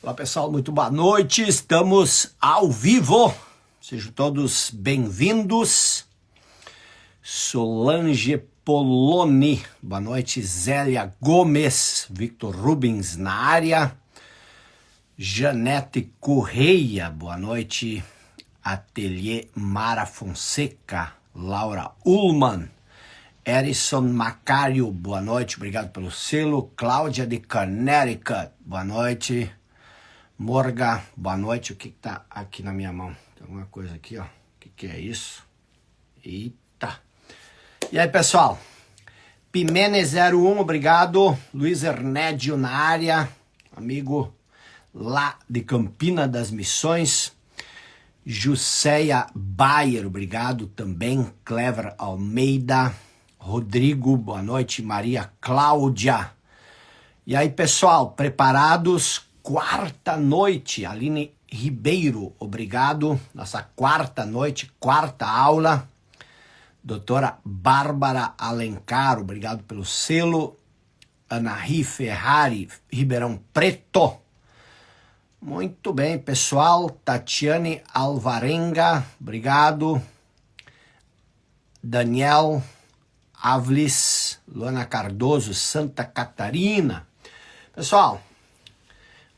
Olá pessoal, muito boa noite, estamos ao vivo, sejam todos bem-vindos. Solange Poloni, boa noite. Zélia Gomes, Victor Rubens na área. Janete Correia, boa noite. Ateliê Mara Fonseca, Laura Ullman. Erison Macário, boa noite, obrigado pelo selo. Cláudia de Connecticut, boa noite. Morga, boa noite. O que tá aqui na minha mão? Tem alguma coisa aqui, ó. O que é isso? Eita. E aí, pessoal? Pimene01, obrigado. Luiz Ernédio na área. Amigo lá de Campina das Missões. Jusceia Bayer, obrigado também. Clever Almeida. Rodrigo, boa noite. Maria Cláudia. E aí, pessoal, preparados? Quarta noite, Aline Ribeiro, obrigado. Nossa quarta noite, quarta aula. Doutora Bárbara Alencar, obrigado pelo selo. Anahi Ferrari, Ribeirão Preto. Muito bem, pessoal. Tatiane Alvarenga, obrigado. Daniel Avlis, Luana Cardoso, Santa Catarina. Pessoal,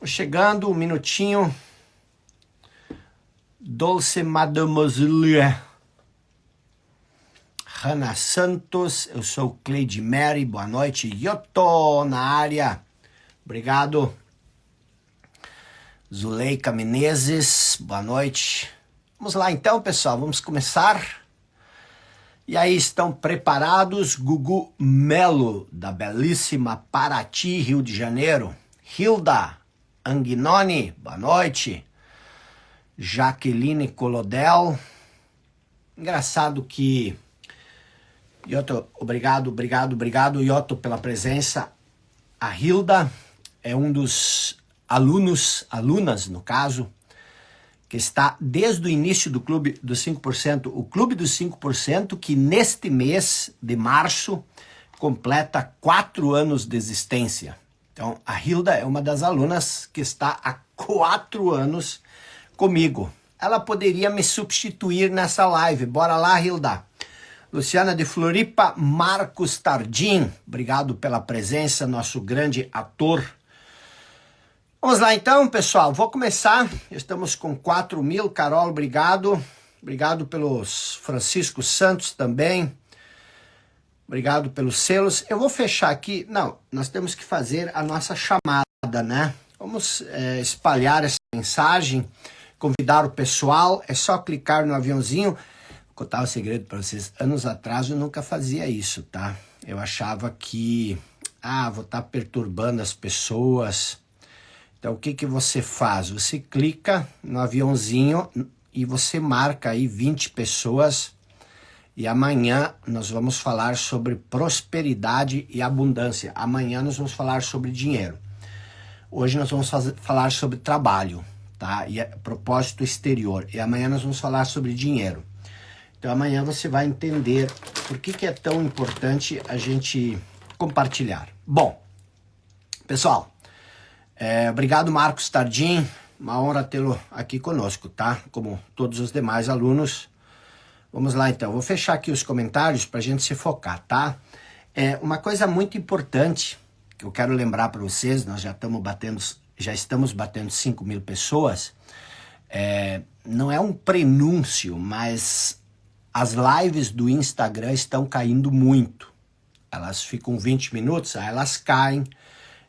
chegando, um minutinho. Dolce Mademoiselle. Hanna Santos, eu sou Cleide Mary, boa noite. Yoto na área, obrigado. Zuleika Menezes, boa noite. Vamos lá então, pessoal, vamos começar. E aí, estão preparados? Gugu Melo, da belíssima Paraty, Rio de Janeiro. Hilda Anguinoni, boa noite. Jaqueline Colodel. Engraçado que... Yoto, obrigado, Yoto, pela presença. A Hilda é um dos alunas, no caso, que está desde o início do Clube dos 5%. O Clube dos 5%, que neste mês de março completa 4 anos de existência. Então, a Hilda é uma das alunas que está há 4 anos comigo. Ela poderia me substituir nessa live. Bora lá, Hilda. Luciana de Floripa, Marcos Tardim, obrigado pela presença, nosso grande ator. Vamos lá então, pessoal. Vou começar. Estamos com 4.000. Carol, obrigado. Obrigado pelos Francisco Santos também. Obrigado pelos selos. Eu vou fechar aqui. Não, nós temos que fazer a nossa chamada, né? Vamos espalhar essa mensagem, convidar o pessoal. É só clicar no aviãozinho. Vou contar um segredo para vocês. Anos atrás eu nunca fazia isso, tá? Eu achava que, vou estar perturbando as pessoas. Então o que você faz? Você clica no aviãozinho e você marca aí 20 pessoas. E amanhã nós vamos falar sobre prosperidade e abundância. Amanhã nós vamos falar sobre dinheiro. Hoje nós vamos falar sobre trabalho, tá? E propósito exterior. E amanhã nós vamos falar sobre dinheiro. Então amanhã você vai entender por que é tão importante a gente compartilhar. Bom, pessoal, obrigado Marcos Tardim. Uma honra tê-lo aqui conosco, tá? Como todos os demais alunos. Vamos lá então, vou fechar aqui os comentários para a gente se focar, tá? Uma coisa muito importante que eu quero lembrar para vocês, nós já estamos batendo 5.000 pessoas, não é um prenúncio, mas as lives do Instagram estão caindo muito. Elas ficam 20 minutos, aí elas caem,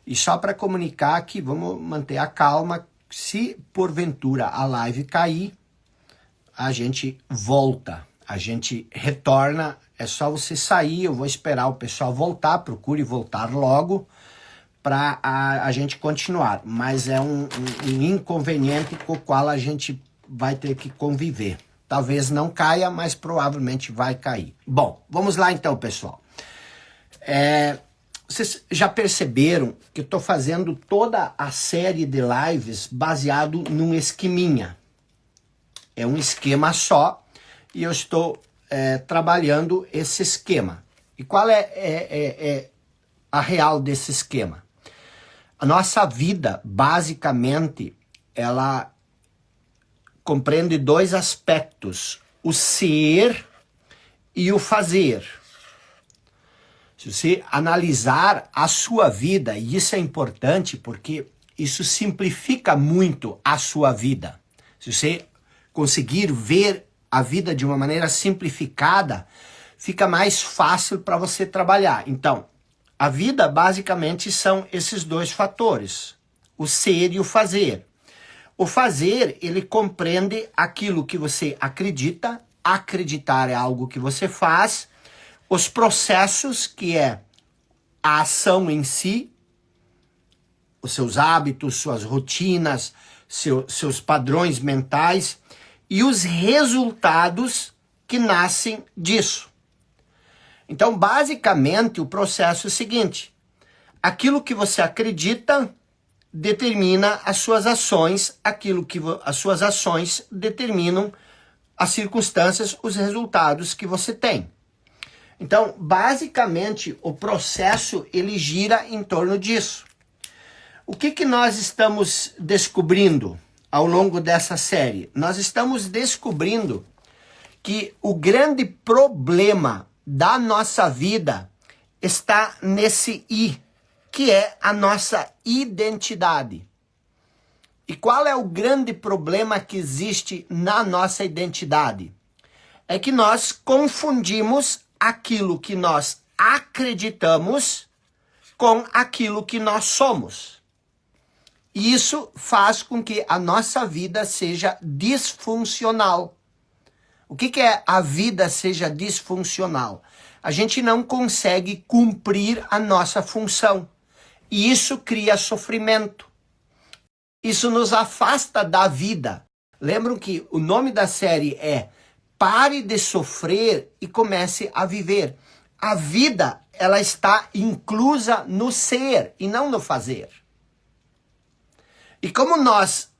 e só para comunicar que vamos manter a calma, se porventura a live cair, a gente volta. A gente retorna, é só você sair, eu vou esperar o pessoal voltar, procure voltar logo para a gente continuar. Mas é um inconveniente com o qual a gente vai ter que conviver. Talvez não caia, mas provavelmente vai cair. Bom, vamos lá então, pessoal. Vocês já perceberam que eu estou fazendo toda a série de lives baseado num esqueminha. É um esquema só. E eu estou trabalhando esse esquema. E qual é a real desse esquema? A nossa vida, basicamente, ela compreende dois aspectos, o ser e o fazer. Se você analisar a sua vida, e isso é importante porque isso simplifica muito a sua vida. Se você conseguir ver a vida de uma maneira simplificada, fica mais fácil para você trabalhar. Então, a vida basicamente são esses dois fatores, o ser e o fazer. O fazer, ele compreende aquilo que você acredita, acreditar é algo que você faz, os processos, que é a ação em si, os seus hábitos, suas rotinas, seus padrões mentais e os resultados que nascem disso. Então, basicamente, o processo é o seguinte: aquilo que você acredita determina as suas ações, as suas ações determinam as circunstâncias, os resultados que você tem. Então, basicamente, o processo ele gira em torno disso. O que nós estamos descobrindo ao longo dessa série? Nós estamos descobrindo que o grande problema da nossa vida está nesse I, que é a nossa identidade. E qual é o grande problema que existe na nossa identidade? É que nós confundimos aquilo que nós acreditamos com aquilo que nós somos. E isso faz com que a nossa vida seja disfuncional. O que é a vida seja disfuncional? A gente não consegue cumprir a nossa função. E isso cria sofrimento. Isso nos afasta da vida. Lembram que o nome da série é Pare de Sofrer e Comece a Viver. A vida, ela está inclusa no ser e não no fazer. E como nós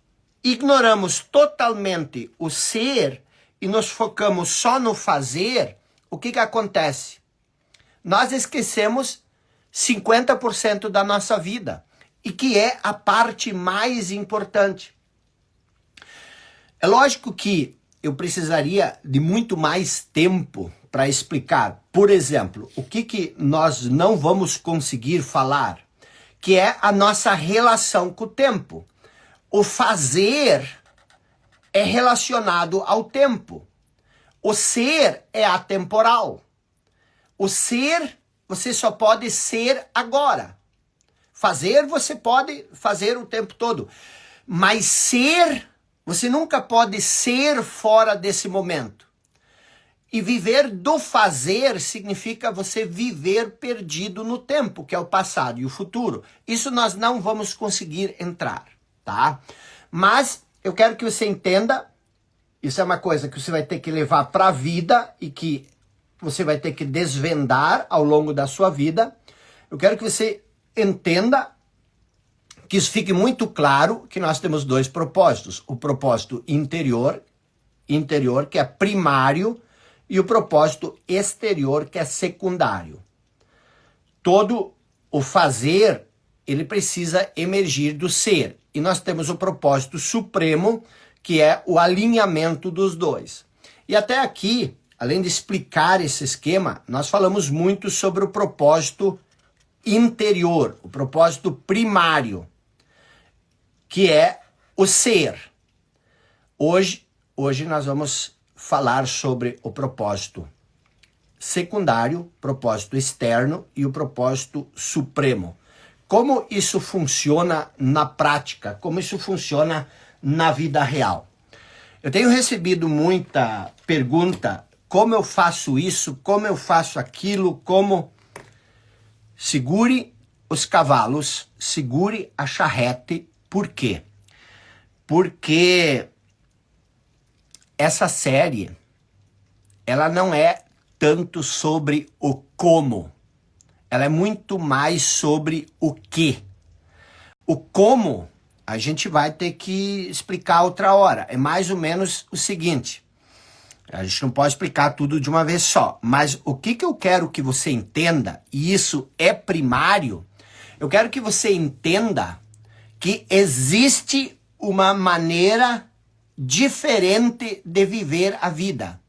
ignoramos totalmente o ser e nos focamos só no fazer, o que acontece? Nós esquecemos 50% da nossa vida, e que é a parte mais importante. É lógico que eu precisaria de muito mais tempo para explicar, por exemplo, o que nós não vamos conseguir falar, que é a nossa relação com o tempo. O fazer é relacionado ao tempo. O ser é atemporal. O ser, você só pode ser agora. Fazer, você pode fazer o tempo todo. Mas ser, você nunca pode ser fora desse momento. E viver do fazer significa você viver perdido no tempo, que é o passado e o futuro. Isso nós não vamos conseguir entrar, tá? Mas eu quero que você entenda, isso é uma coisa que você vai ter que levar para a vida e que você vai ter que desvendar ao longo da sua vida. Eu quero que você entenda, que isso fique muito claro, que nós temos dois propósitos. O propósito interior, que é primário, e o propósito exterior, que é secundário. Todo o fazer, ele precisa emergir do ser. E nós temos o propósito supremo, que é o alinhamento dos dois. E até aqui, além de explicar esse esquema, nós falamos muito sobre o propósito interior, o propósito primário, que é o ser. Hoje nós vamos falar sobre o propósito secundário, propósito externo e o propósito supremo. Como isso funciona na prática, como isso funciona na vida real. Eu tenho recebido muita pergunta, como eu faço isso, como eu faço aquilo, como... Segure os cavalos, segure a charrete. Por quê? Porque essa série, ela não é tanto sobre o como, ela é muito mais sobre o que. O como, a gente vai ter que explicar outra hora. É mais ou menos o seguinte, a gente não pode explicar tudo de uma vez só, mas o que eu quero que você entenda, e isso é primário, Eu quero que você entenda que existe uma maneira diferente de viver a vida.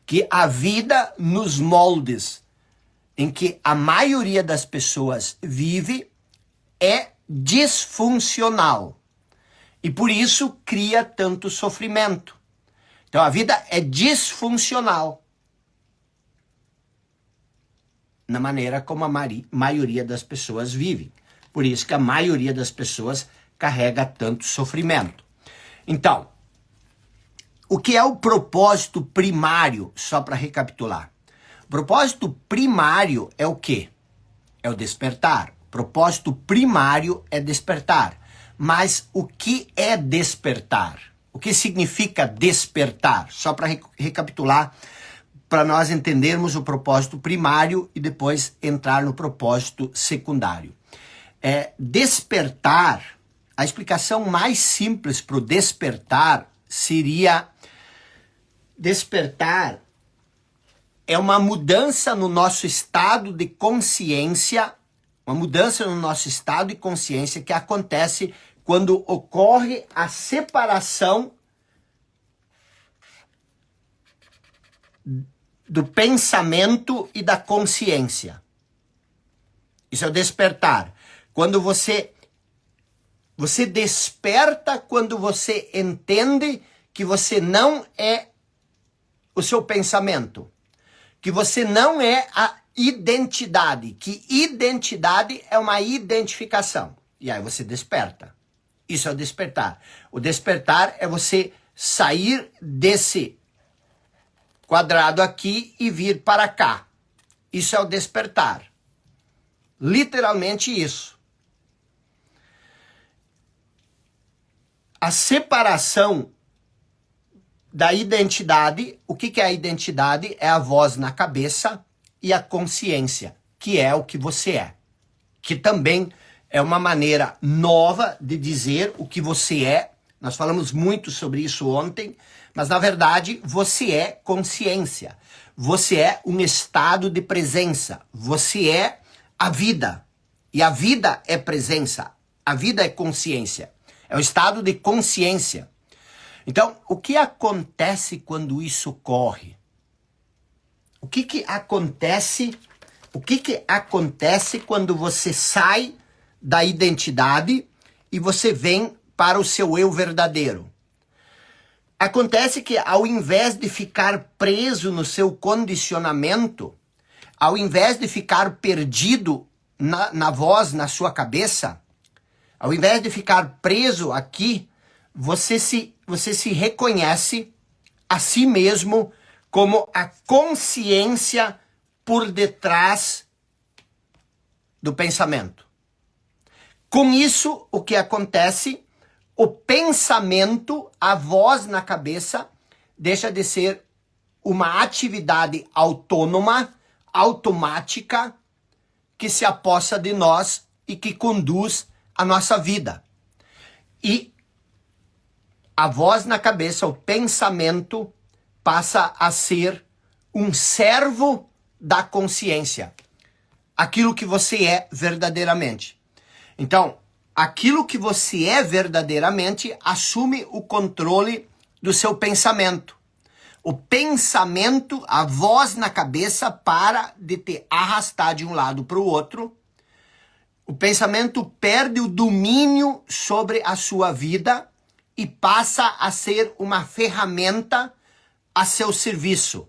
Que a vida nos moldes em que a maioria das pessoas vive é disfuncional. E por isso cria tanto sofrimento. Então a vida é disfuncional na maneira como a maioria das pessoas vive. Por isso que a maioria das pessoas carrega tanto sofrimento. Então, o que é o propósito primário, só para recapitular? O propósito primário é o quê? É o despertar. O propósito primário é despertar. Mas o que é despertar? O que significa despertar? Só para recapitular, para nós entendermos o propósito primário e depois entrar no propósito secundário. Despertar, a explicação mais simples para o despertar seria: despertar é uma mudança no nosso estado de consciência, que acontece quando ocorre a separação do pensamento e da consciência. Isso é o despertar. Quando você desperta quando você entende que você não é o seu pensamento, que você não é a identidade, que identidade é uma identificação. E aí você desperta. Isso é o despertar. O despertar é você sair desse quadrado aqui e vir para cá. Isso é o despertar. Literalmente isso. A separação da identidade, o que é a identidade? É a voz na cabeça e a consciência, que é o que você é. Que também é uma maneira nova de dizer o que você é. Nós falamos muito sobre isso ontem, mas na verdade você é consciência. Você é um estado de presença. Você é a vida. E a vida é presença. A vida é consciência. É um estado de consciência. Então, o que acontece quando isso ocorre? O que acontece quando você sai da identidade e você vem para o seu eu verdadeiro? Acontece que ao invés de ficar preso no seu condicionamento, ao invés de ficar perdido na voz, na sua cabeça, ao invés de ficar preso aqui, você se reconhece a si mesmo como a consciência por detrás do pensamento. Com isso, o que acontece? O pensamento, a voz na cabeça, deixa de ser uma atividade autônoma, automática, que se apossa de nós e que conduz a nossa vida. E a voz na cabeça, o pensamento, passa a ser um servo da consciência. Aquilo que você é verdadeiramente. Então, aquilo que você é verdadeiramente assume o controle do seu pensamento. O pensamento, a voz na cabeça, para de te arrastar de um lado para o outro. O pensamento perde o domínio sobre a sua vida e passa a ser uma ferramenta a seu serviço.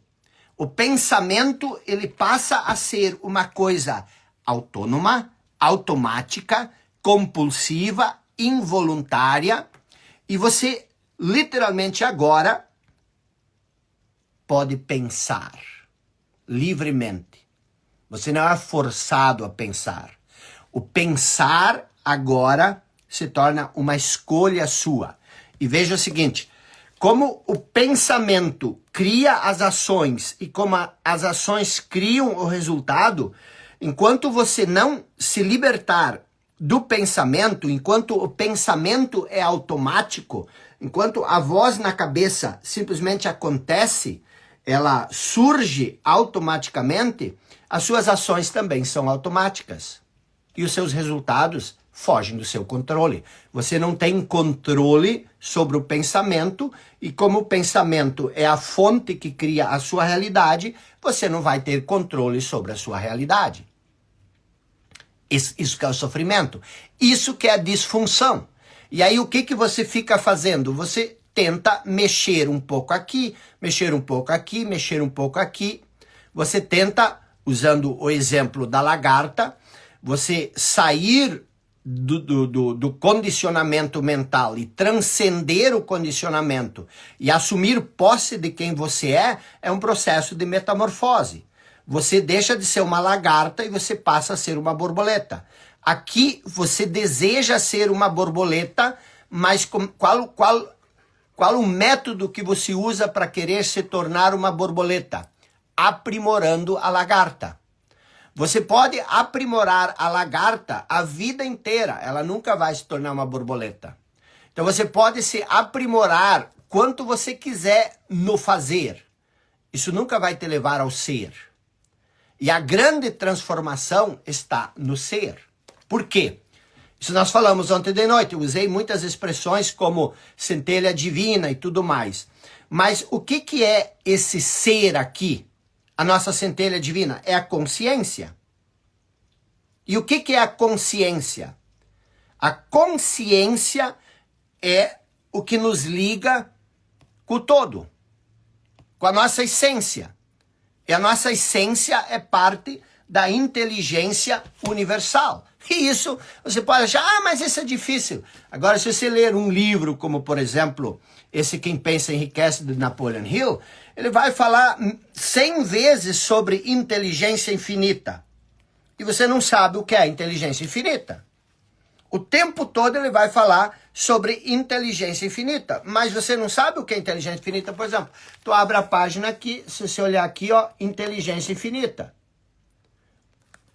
O pensamento, ele passa a ser uma coisa autônoma, automática, compulsiva, involuntária, e você literalmente agora pode pensar livremente. Você não é forçado a pensar. O pensar agora se torna uma escolha sua. E veja o seguinte, como o pensamento cria as ações e como as ações criam o resultado, enquanto você não se libertar do pensamento, enquanto o pensamento é automático, enquanto a voz na cabeça simplesmente acontece, ela surge automaticamente, as suas ações também são automáticas. e os seus resultados fogem do seu controle. Você não tem controle sobre o pensamento, e como o pensamento é a fonte que cria a sua realidade, você não vai ter controle sobre a sua realidade. Isso que é o sofrimento. Isso que é a disfunção. E aí o que você fica fazendo? Você tenta mexer um pouco aqui, mexer um pouco aqui, mexer um pouco aqui. Você tenta, usando o exemplo da lagarta, você sair do condicionamento mental e transcender o condicionamento e assumir posse de quem você é um processo de metamorfose. Você deixa de ser uma lagarta e você passa a ser uma borboleta. Aqui você deseja ser uma borboleta, mas qual o método que você usa para querer se tornar uma borboleta? Aprimorando a lagarta. Você pode aprimorar a lagarta a vida inteira, ela nunca vai se tornar uma borboleta. Então você pode se aprimorar quanto você quiser no fazer. Isso nunca vai te levar ao ser. E a grande transformação está no ser. Por quê? Isso nós falamos ontem de noite, eu usei muitas expressões como centelha divina e tudo mais. Mas o que é esse ser aqui? A nossa centelha divina é a consciência. E o que é a consciência? A consciência é o que nos liga com o todo, com a nossa essência. E a nossa essência é parte da inteligência universal. E isso, você pode achar, mas isso é difícil. Agora, se você ler um livro como, por exemplo, esse Quem Pensa Enriquece, de Napoleon Hill, ele vai falar 100 vezes sobre inteligência infinita. E você não sabe o que é inteligência infinita. O tempo todo ele vai falar sobre inteligência infinita, mas você não sabe o que é inteligência infinita. Por exemplo, tu abre a página aqui, se você olhar aqui, ó, inteligência infinita.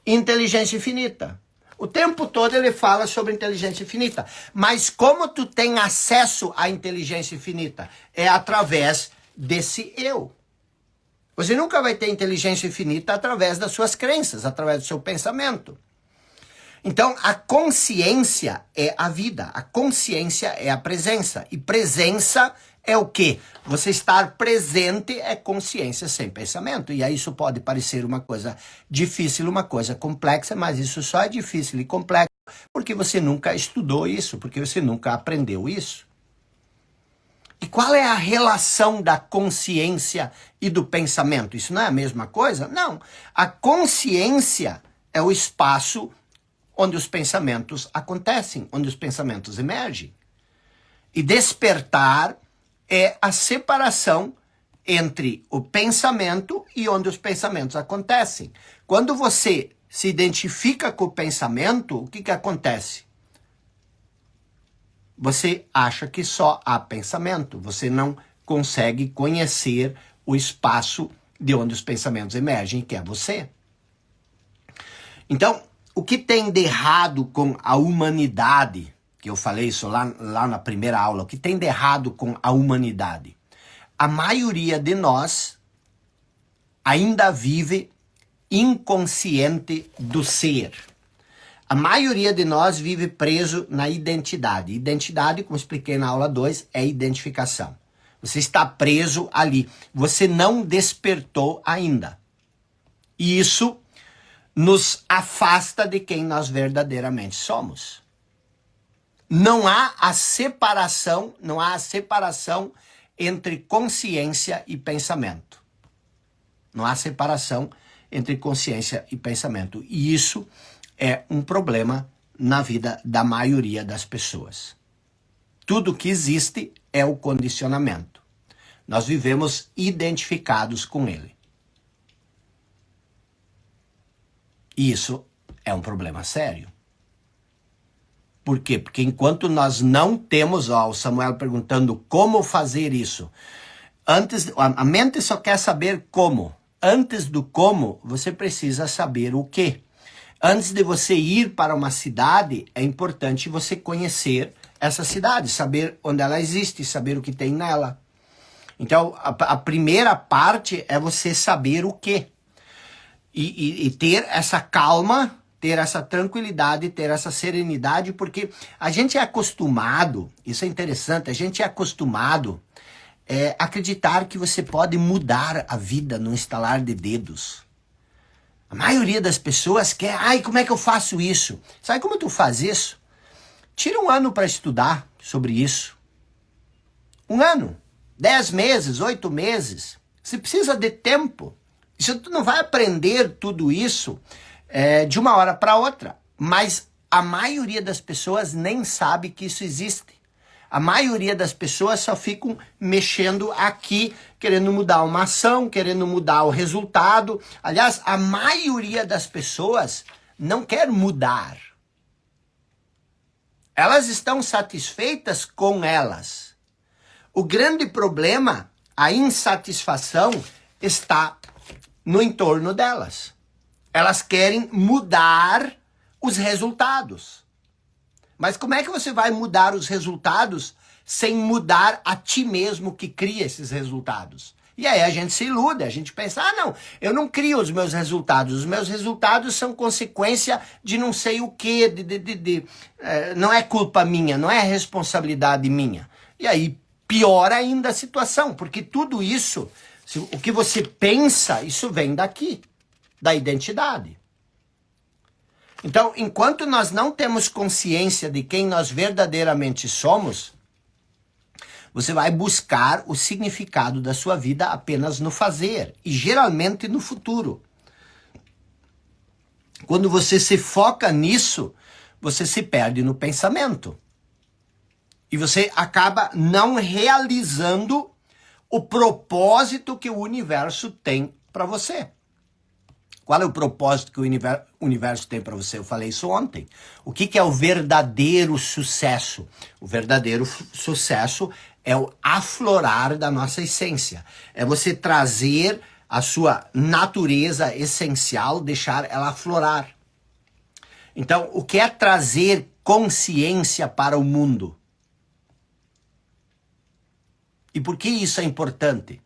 Inteligência infinita. O tempo todo ele fala sobre inteligência infinita. Mas como tu tem acesso à inteligência infinita? É através desse eu. Você nunca vai ter inteligência infinita através das suas crenças, através do seu pensamento. Então, a consciência é a vida. A consciência é a presença. E presença é o quê? Você estar presente é consciência sem pensamento. E aí isso pode parecer uma coisa difícil, uma coisa complexa, mas isso só é difícil e complexo porque você nunca estudou isso, porque você nunca aprendeu isso. E qual é a relação da consciência e do pensamento? Isso não é a mesma coisa? Não. A consciência é o espaço onde os pensamentos acontecem, onde os pensamentos emergem. E despertar é a separação entre o pensamento e onde os pensamentos acontecem. Quando você se identifica com o pensamento, o que acontece? Você acha que só há pensamento, você não consegue conhecer o espaço de onde os pensamentos emergem, que é você. Então, o que tem de errado com a humanidade, que eu falei isso lá na primeira aula, o que tem de errado com a humanidade? A maioria de nós ainda vive inconsciente do ser. A maioria de nós vive preso na identidade. Identidade, como expliquei na aula 2, é identificação. Você está preso ali. Você não despertou ainda. E isso nos afasta de quem nós verdadeiramente somos. Não há a separação entre consciência e pensamento. Não há separação entre consciência e pensamento. E isso é um problema na vida da maioria das pessoas. Tudo que existe é o condicionamento. Nós vivemos identificados com ele. E isso é um problema sério. Por quê? Porque enquanto nós não temos, o Samuel perguntando como fazer isso, a mente só quer saber como. Antes do como, você precisa saber o quê. Antes de você ir para uma cidade, é importante você conhecer essa cidade, saber onde ela existe, saber o que tem nela. Então, a primeira parte é você saber o quê. E ter essa calma ter essa tranquilidade, ter essa serenidade, porque a gente é acostumado, isso é interessante, a gente é acostumado a acreditar que você pode mudar a vida num estalar de dedos. A maioria das pessoas quer, ai, como é que eu faço isso? Sabe como tu faz isso? Tira um ano para estudar sobre isso. Um ano, 10 meses, 8 meses. Você precisa de tempo. Você não vai aprender tudo isso de uma hora para outra. Mas a maioria das pessoas nem sabe que isso existe. A maioria das pessoas só ficam mexendo aqui, querendo mudar uma ação, querendo mudar o resultado. Aliás, a maioria das pessoas não quer mudar. Elas estão satisfeitas com elas. O grande problema, a insatisfação, está no entorno delas. Elas querem mudar os resultados. Mas como é que você vai mudar os resultados sem mudar a ti mesmo que cria esses resultados? E aí a gente se ilude, a gente pensa, não, eu não crio os meus resultados são consequência de não sei o quê, não é culpa minha, não é responsabilidade minha. E aí piora ainda a situação, porque tudo isso, o que você pensa, isso vem daqui, da identidade. Então, enquanto nós não temos consciência de quem nós verdadeiramente somos, você vai buscar o significado da sua vida apenas no fazer e geralmente no futuro. Quando você se foca nisso, você se perde no pensamento. E você acaba não realizando o propósito que o universo tem para você. Qual é o propósito que o universo tem para você? Eu falei isso ontem. O que é o verdadeiro sucesso? O verdadeiro sucesso é o aflorar da nossa essência. É você trazer a sua natureza essencial, deixar ela aflorar. Então, o que é trazer consciência para o mundo? E por que isso é importante?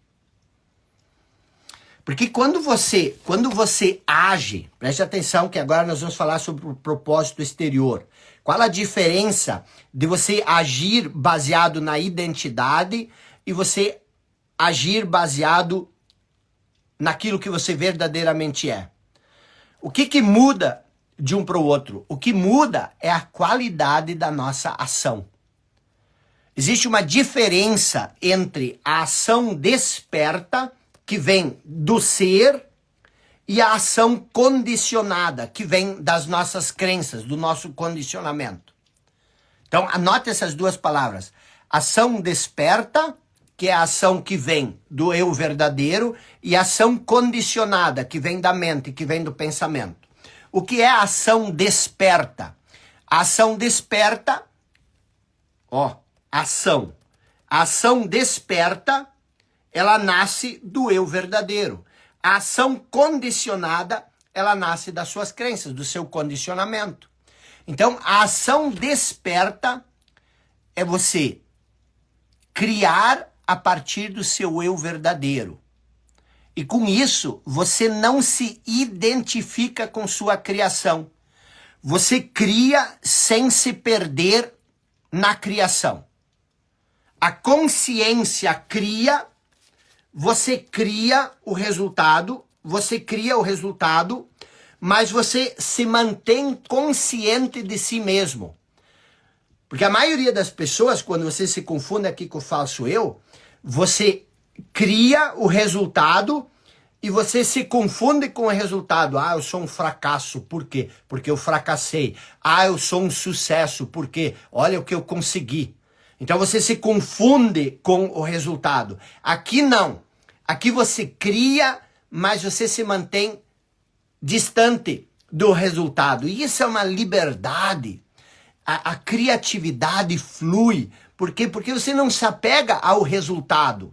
Porque quando você age, preste atenção que agora nós vamos falar sobre o propósito exterior. Qual a diferença de você agir baseado na identidade e você agir baseado naquilo que você verdadeiramente é? O que muda de um para o outro? O que muda é a qualidade da nossa ação. Existe uma diferença entre a ação desperta, que vem do ser, e a ação condicionada, que vem das nossas crenças, do nosso condicionamento. Então, anote essas duas palavras. Ação desperta, que é a ação que vem do eu verdadeiro, e ação condicionada, que vem da mente, que vem do pensamento. O que é a ação desperta? A ação desperta, ação. A ação desperta, ela nasce do eu verdadeiro. A ação condicionada, ela nasce das suas crenças, do seu condicionamento. Então, a ação desperta é você criar a partir do seu eu verdadeiro. E com isso, você não se identifica com sua criação. Você cria sem se perder na criação. A consciência cria, você cria o resultado, mas você se mantém consciente de si mesmo. Porque a maioria das pessoas, quando você se confunde aqui com o falso eu, você cria o resultado e você se confunde com o resultado. Eu sou um fracasso. Por quê? Porque eu fracassei. Eu sou um sucesso. Por quê? Olha o que eu consegui. Então você se confunde com o resultado. Aqui não. Aqui você cria, mas você se mantém distante do resultado. E isso é uma liberdade. A criatividade flui. Por quê? Porque você não se apega ao resultado.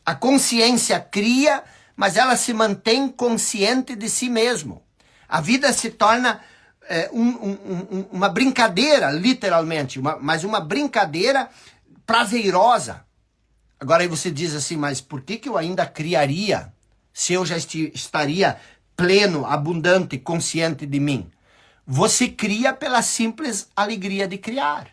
A consciência cria, mas ela se mantém consciente de si mesmo. A vida se torna uma brincadeira, literalmente, mas uma brincadeira prazerosa. Agora aí você diz assim, mas por que eu ainda criaria se eu já estaria pleno, abundante, consciente de mim? Você cria pela simples alegria de criar.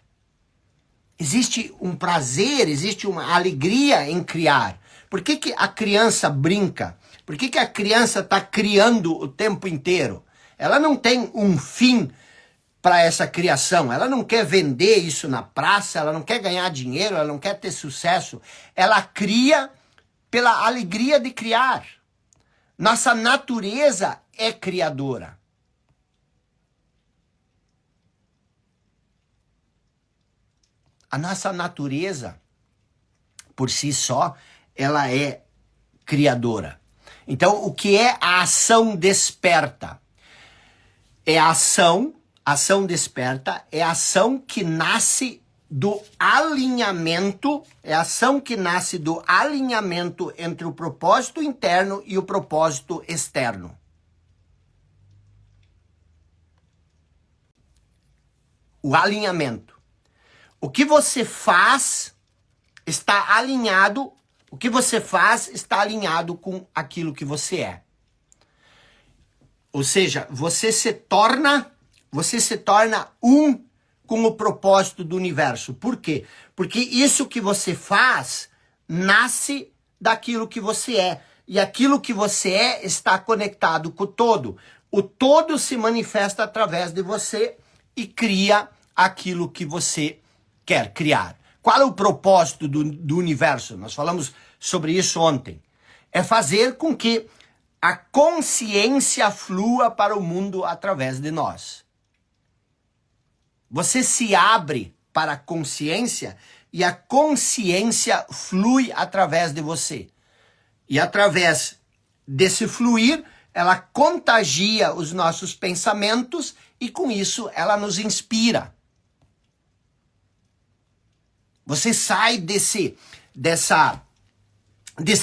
Existe um prazer, existe uma alegria em criar. Por que a criança brinca? Por que a criança está criando o tempo inteiro? Ela não tem um fim para essa criação. Ela não quer vender isso na praça, ela não quer ganhar dinheiro, ela não quer ter sucesso. Ela cria pela alegria de criar. Nossa natureza é criadora. A nossa natureza, por si só, ela é criadora. Então, o que é a ação desperta? É a ação desperta, é a ação que nasce do alinhamento, entre o propósito interno e o propósito externo. O alinhamento. O que você faz está alinhado, com aquilo que você é. Ou seja, você se torna um com o propósito do universo. Por quê? Porque isso que você faz nasce daquilo que você é. E aquilo que você é está conectado com o todo. O todo se manifesta através de você e cria aquilo que você quer criar. Qual é o propósito do universo? Nós falamos sobre isso ontem. É fazer com que a consciência flua para o mundo através de nós. Você se abre para a consciência e a consciência flui através de você. E através desse fluir, ela contagia os nossos pensamentos e com isso ela nos inspira. Você sai desse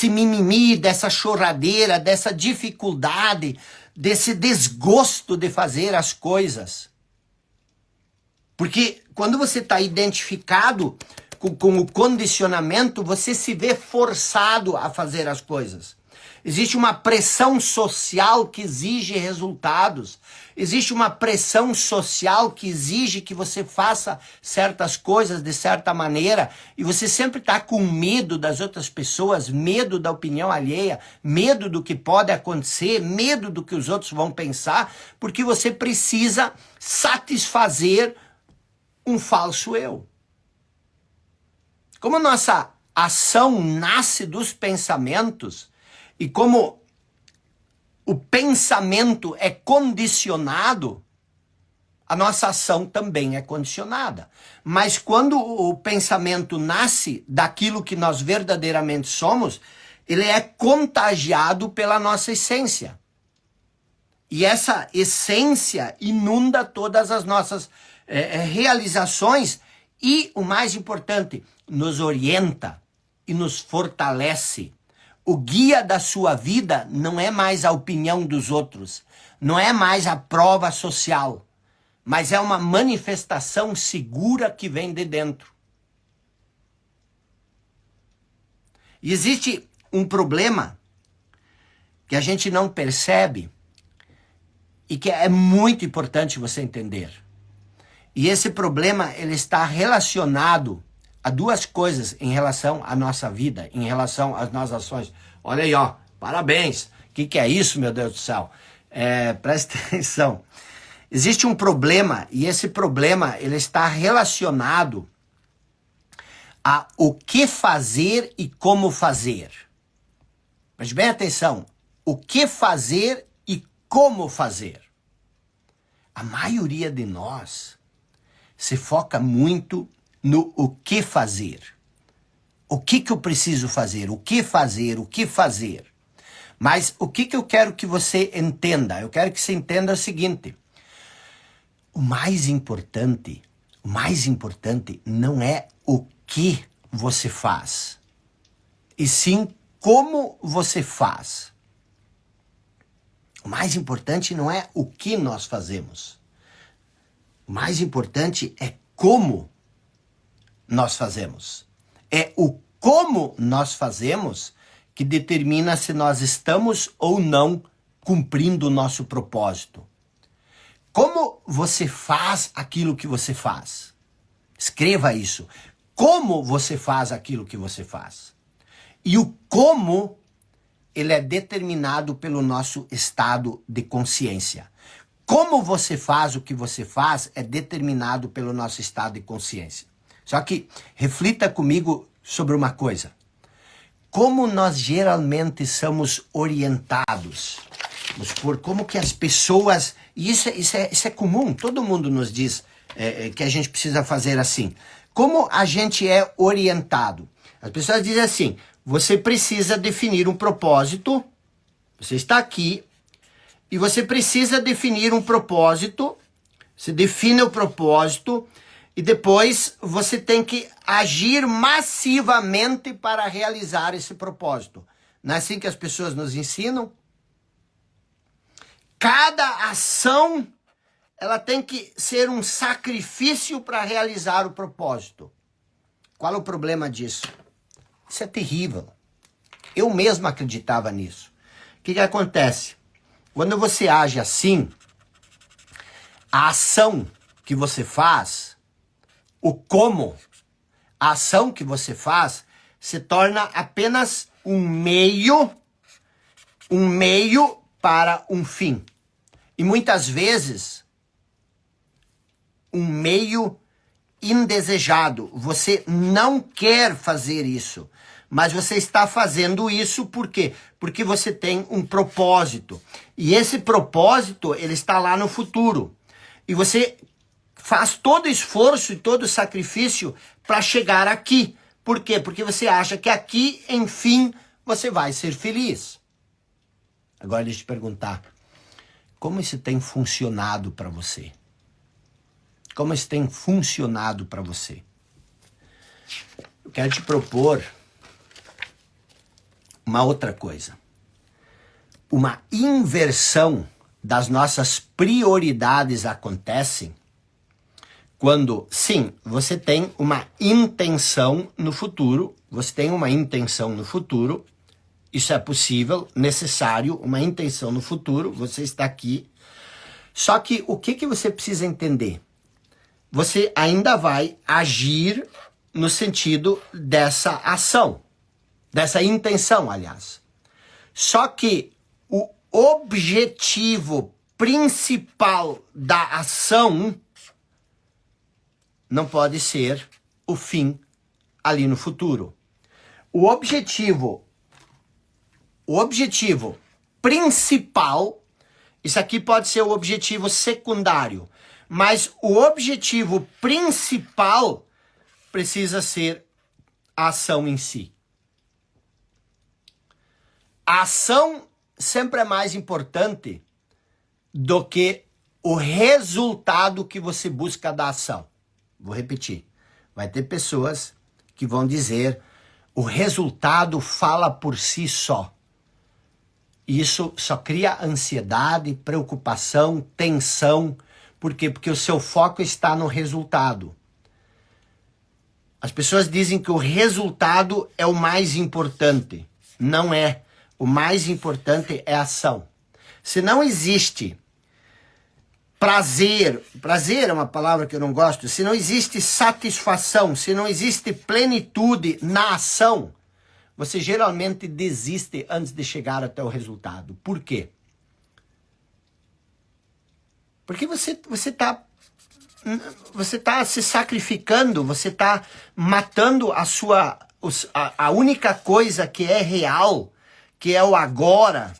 mimimi, dessa choradeira, dessa dificuldade, desse desgosto de fazer as coisas. Porque quando você está identificado com o condicionamento, você se vê forçado a fazer as coisas. Existe uma pressão social que exige resultados. Existe uma pressão social que exige que você faça certas coisas de certa maneira. E você sempre está com medo das outras pessoas, medo da opinião alheia, medo do que pode acontecer, medo do que os outros vão pensar, porque você precisa satisfazer um falso eu. Como nossa ação nasce dos pensamentos, e como o pensamento é condicionado, a nossa ação também é condicionada. Mas quando o pensamento nasce daquilo que nós verdadeiramente somos, ele é contagiado pela nossa essência. E essa essência inunda todas as nossas realizações e, o mais importante, nos orienta e nos fortalece. O guia da sua vida não é mais a opinião dos outros, não é mais a prova social, mas é uma manifestação segura que vem de dentro. E existe um problema que a gente não percebe e que é muito importante você entender. E esse problema, ele está relacionado a duas coisas em relação à nossa vida, em relação às nossas ações. Olha aí, ó, parabéns. O que é isso, meu Deus do céu? Presta atenção. Existe um problema, e esse problema ele está relacionado a o que fazer e como fazer. Preste bem atenção. O que fazer e como fazer. A maioria de nós se foca muito no o que fazer. O que eu preciso fazer? O que fazer? O que fazer? Mas o que eu quero que você entenda? Eu quero que você entenda o seguinte. O mais importante não é o que você faz, e sim como você faz. O mais importante não é o que nós fazemos. O mais importante é como nós fazemos. É o como nós fazemos que determina se nós estamos ou não cumprindo o nosso propósito. Como você faz aquilo que você faz? Escreva isso. Como você faz aquilo que você faz? E o como, ele é determinado pelo nosso estado de consciência. Como você faz o que você faz é determinado pelo nosso estado de consciência. Só que reflita comigo sobre uma coisa. Como nós geralmente somos orientados, vamos supor, como que as pessoas, e isso é comum, todo mundo nos diz que a gente precisa fazer assim. Como a gente é orientado? As pessoas dizem assim, você precisa definir um propósito, você está aqui, e você precisa definir um propósito, você define o propósito, e depois você tem que agir massivamente para realizar esse propósito. Não é assim que as pessoas nos ensinam? Cada ação, ela tem que ser um sacrifício para realizar o propósito. Qual é o problema disso? Isso é terrível. Eu mesmo acreditava nisso. O que acontece? Quando você age assim, a ação que você faz, o como, a ação que você faz, se torna apenas um meio para um fim. E muitas vezes, um meio indesejado. Você não quer fazer isso, mas você está fazendo isso por quê? Porque você tem um propósito. E esse propósito, ele está lá no futuro. E você faz todo esforço e todo sacrifício para chegar aqui. Por quê? Porque você acha que aqui, enfim, você vai ser feliz. Agora deixa eu te perguntar, como isso tem funcionado para você? Como isso tem funcionado para você? Eu quero te propor uma outra coisa. Uma inversão das nossas prioridades acontece quando, sim, você tem uma intenção no futuro, isso é possível, necessário, uma intenção no futuro, você está aqui. Só que o que você precisa entender? Você ainda vai agir no sentido dessa ação, dessa intenção, aliás. Só que o objetivo principal da ação não pode ser o fim ali no futuro. O objetivo principal, isso aqui pode ser o objetivo secundário, mas o objetivo principal precisa ser a ação em si. A ação sempre é mais importante do que o resultado que você busca da ação. Vou repetir. Vai ter pessoas que vão dizer o resultado fala por si só. Isso só cria ansiedade, preocupação, tensão. Por quê? Porque o seu foco está no resultado. As pessoas dizem que o resultado é o mais importante. Não é. O mais importante é a ação. Se não existe prazer é uma palavra que eu não gosto, se não existe satisfação, se não existe plenitude na ação, você geralmente desiste antes de chegar até o resultado. Por quê? Porque você está se sacrificando, você está matando a única coisa que é real, que é o agora.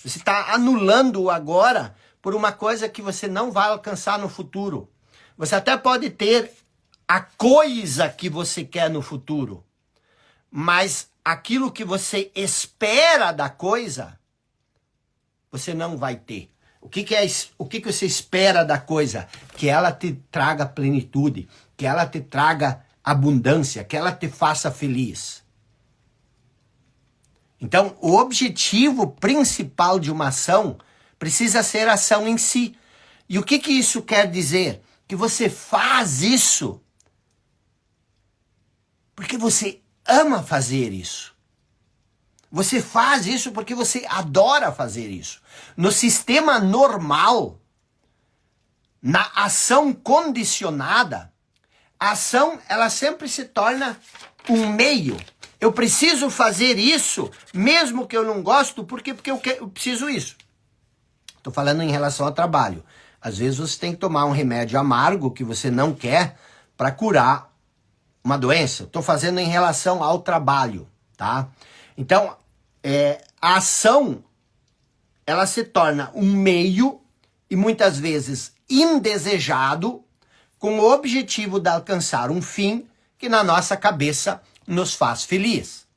Você está anulando o agora por uma coisa que você não vai alcançar no futuro. Você até pode ter a coisa que você quer no futuro, mas aquilo que você espera da coisa, você não vai ter. O que você espera da coisa? Que ela te traga plenitude, que ela te traga abundância, que ela te faça feliz. Então, o objetivo principal de uma ação precisa ser a ação em si. E o que isso quer dizer? Que você faz isso porque você ama fazer isso. Você faz isso porque você adora fazer isso. No sistema normal, na ação condicionada, a ação ela sempre se torna um meio. Eu preciso fazer isso, mesmo que eu não gosto, porque eu preciso isso. Estou falando em relação ao trabalho. Às vezes você tem que tomar um remédio amargo que você não quer para curar uma doença. Estou fazendo em relação ao trabalho, tá? Então, a ação, ela se torna um meio e muitas vezes indesejado com o objetivo de alcançar um fim que na nossa cabeça nos faz feliz.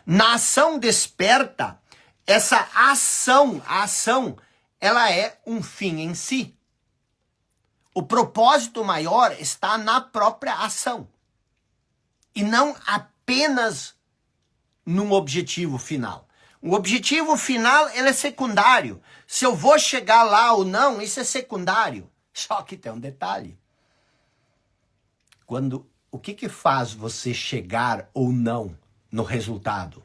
Na ação desperta, essa ação, a ação, ela é um fim em si. O propósito maior está na própria ação e não apenas num objetivo final. O objetivo final, ele é secundário. Se eu vou chegar lá ou não, isso é secundário. Só que tem um detalhe. O que faz você chegar ou não no resultado?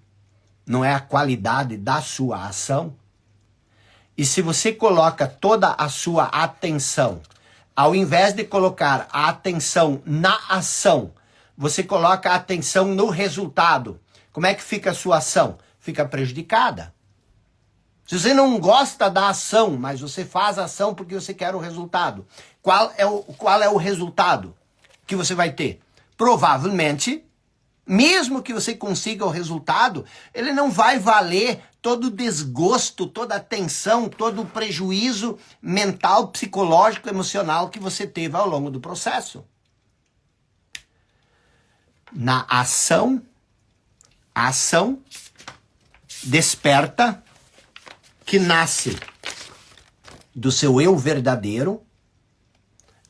Não é a qualidade da sua ação? E se você coloca toda a sua atenção, ao invés de colocar a atenção na ação, você coloca a atenção no resultado, como é que fica a sua ação? Fica prejudicada. Se você não gosta da ação, mas você faz a ação porque você quer o resultado, qual é o resultado que você vai ter? Provavelmente, mesmo que você consiga o resultado, ele não vai valer todo o desgosto, toda a tensão, todo o prejuízo mental, psicológico, emocional que você teve ao longo do processo. Na ação, a ação desperta que nasce do seu eu verdadeiro.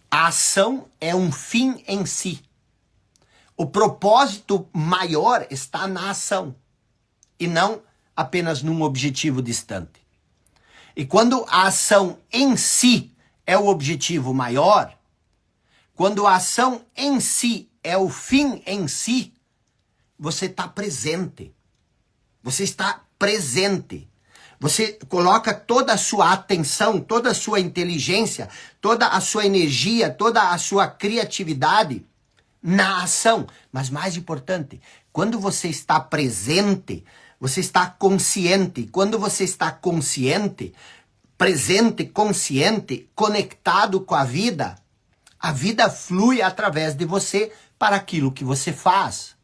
A ação é um fim em si. O propósito maior está na ação e não apenas num objetivo distante. E quando a ação em si é o objetivo maior, quando a ação em si é o fim em si, você está presente. Você está presente. Você coloca toda a sua atenção, toda a sua inteligência, toda a sua energia, toda a sua criatividade na ação. Mas mais importante, quando você está presente, você está consciente. Quando você está consciente, presente, consciente, conectado com a vida flui através de você para aquilo que você faz.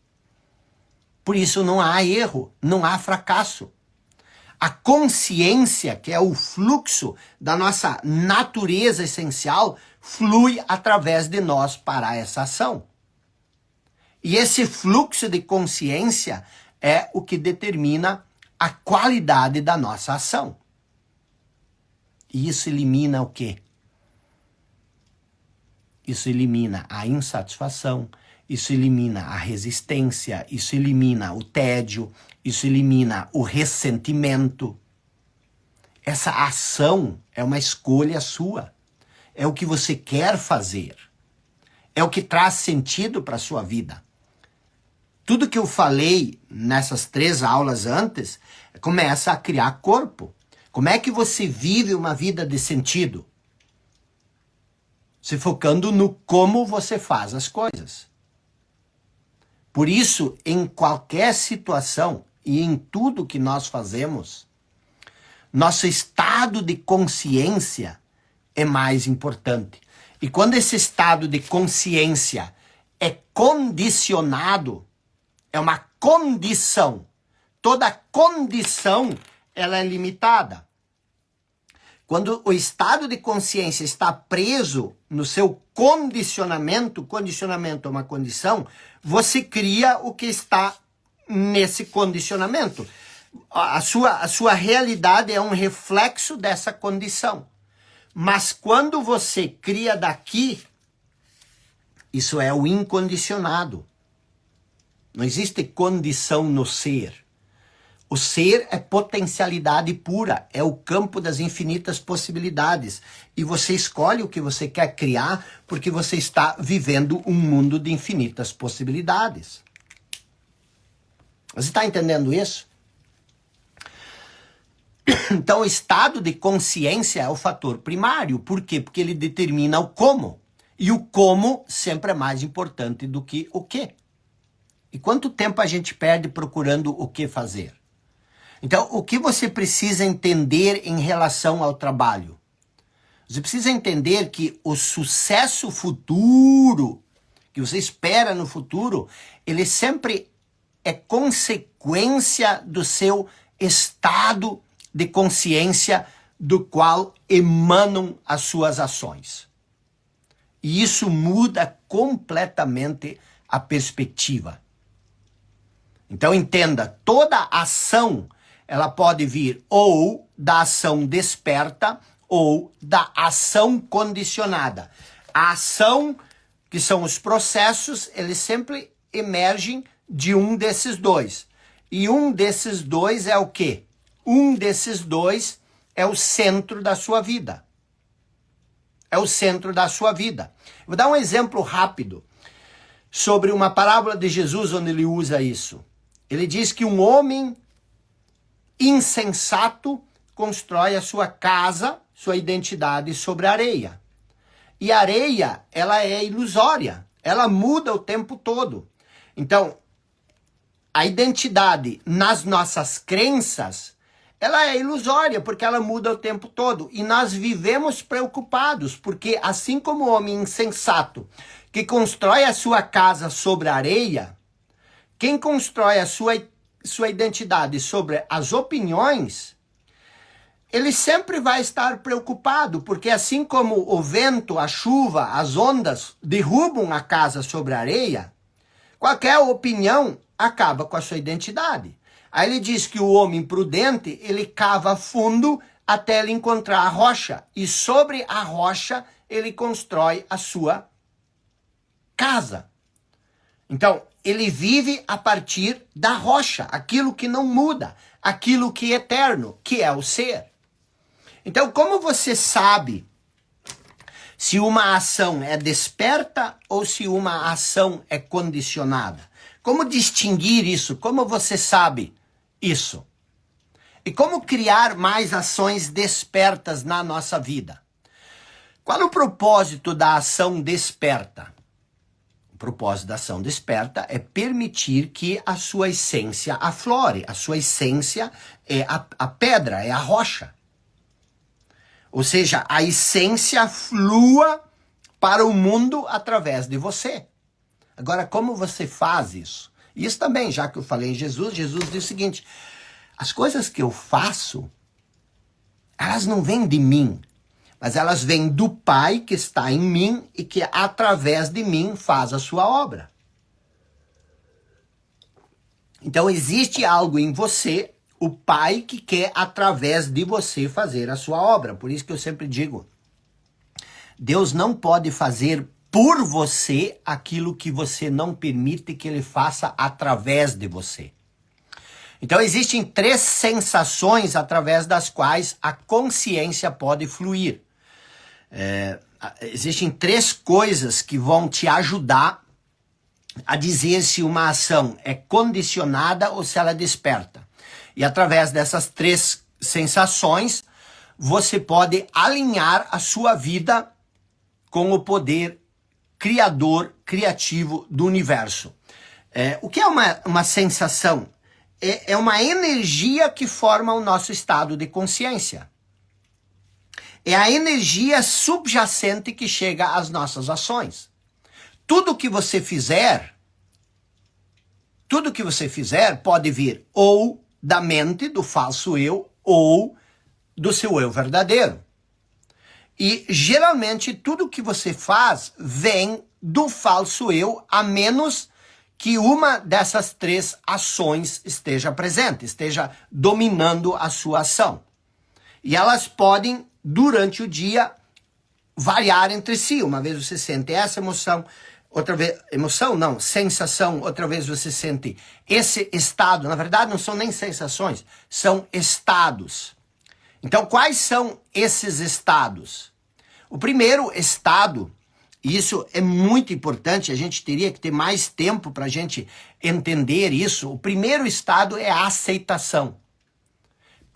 Por isso não há erro, não há fracasso. A consciência, que é o fluxo da nossa natureza essencial, flui através de nós para essa ação. E esse fluxo de consciência é o que determina a qualidade da nossa ação. E isso elimina o quê? Isso elimina a insatisfação, isso elimina a resistência, isso elimina o tédio, isso elimina o ressentimento. Essa ação é uma escolha sua. É o que você quer fazer. É o que traz sentido para a sua vida. Tudo que eu falei nessas 3 aulas antes começa a criar corpo. Como é que você vive uma vida de sentido? Se focando no como você faz as coisas. Por isso, em qualquer situação e em tudo que nós fazemos, nosso estado de consciência é mais importante. E quando esse estado de consciência é condicionado, é uma condição. Toda condição, ela é limitada. Quando o estado de consciência está preso no seu condicionamento é uma condição, você cria o que está nesse condicionamento. A sua realidade é um reflexo dessa condição. Mas quando você cria daqui, isso é o incondicionado. Não existe condição no ser. O ser é potencialidade pura, é o campo das infinitas possibilidades. E você escolhe o que você quer criar porque você está vivendo um mundo de infinitas possibilidades. Você está entendendo isso? Então, o estado de consciência é o fator primário. Por quê? Porque ele determina o como. E o como sempre é mais importante do que o que. E quanto tempo a gente perde procurando o que fazer? Então, o que você precisa entender em relação ao trabalho? Você precisa entender que o sucesso futuro, que você espera no futuro, ele sempre é consequência do seu estado de consciência do qual emanam as suas ações. E isso muda completamente a perspectiva. Então entenda, toda ação, ela pode vir ou da ação desperta ou da ação condicionada. A ação, que são os processos, eles sempre emergem de um desses dois. E um desses dois é o quê? Um desses dois é o centro da sua vida. É o centro da sua vida. Vou dar um exemplo rápido sobre uma parábola de Jesus onde ele usa isso. Ele diz que um homem insensato constrói a sua casa, sua identidade sobre a areia. E a areia, ela é ilusória. Ela muda o tempo todo. Então, a identidade nas nossas crenças, ela é ilusória, porque ela muda o tempo todo. E nós vivemos preocupados, porque assim como o homem insensato, que constrói a sua casa sobre a areia, quem constrói a sua identidade sobre as opiniões, ele sempre vai estar preocupado, porque assim como o vento, a chuva, as ondas derrubam a casa sobre a areia, qualquer opinião acaba com a sua identidade. Aí ele diz que o homem prudente, ele cava fundo até ele encontrar a rocha. E sobre a rocha, ele constrói a sua casa. Então, ele vive a partir da rocha, aquilo que não muda, aquilo que é eterno, que é o ser. Então, como você sabe se uma ação é desperta ou se uma ação é condicionada? Como distinguir isso? Como você sabe isso? E como criar mais ações despertas na nossa vida? Qual é o propósito da ação desperta? O propósito da ação desperta é permitir que a sua essência aflore. A sua essência é a pedra, é a rocha. Ou seja, a essência flua para o mundo através de você. Agora, como você faz isso? Isso também, já que eu falei em Jesus, Jesus diz o seguinte: as coisas que eu faço, elas não vêm de mim, mas elas vêm do Pai que está em mim e que através de mim faz a sua obra. Então existe algo em você, o Pai que quer através de você fazer a sua obra. Por isso que eu sempre digo, Deus não pode fazer por você aquilo que você não permite que ele faça através de você. Então existem 3 sensações através das quais a consciência pode fluir. Existem 3 coisas que vão te ajudar a dizer se uma ação é condicionada ou se ela é desperta. E através dessas 3 sensações, você pode alinhar a sua vida com o poder criador, criativo do universo. O que é uma sensação? É uma energia que forma o nosso estado de consciência. É a energia subjacente que chega às nossas ações. Tudo que você fizer pode vir ou da mente, do falso eu, ou do seu eu verdadeiro. E geralmente tudo que você faz vem do falso eu, a menos que uma dessas 3 ações esteja presente, esteja dominando a sua ação. E elas podem, durante o dia, variar entre si. Uma vez você sente essa emoção, outra vez, sensação, outra vez você sente esse estado. Na verdade, não são nem sensações, são estados. Então, quais são esses estados? O primeiro estado, e isso é muito importante, a gente teria que ter mais tempo para a gente entender isso. O primeiro estado é a aceitação.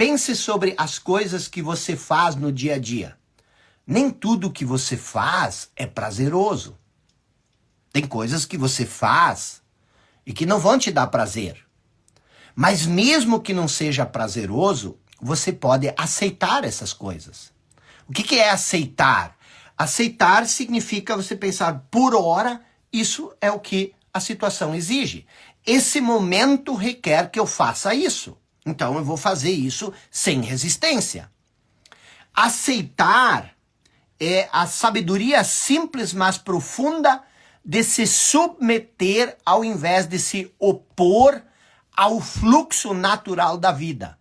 pense sobre as coisas que você faz no dia a dia. Nem tudo que você faz é prazeroso. Tem coisas que você faz e que não vão te dar prazer. Mas mesmo que não seja prazeroso, você pode aceitar essas coisas. O que é aceitar? Aceitar significa você pensar, por hora, isso é o que a situação exige. Esse momento requer que eu faça isso. Então eu vou fazer isso sem resistência. Aceitar é a sabedoria simples, mas profunda de se submeter ao invés de se opor ao fluxo natural da vida.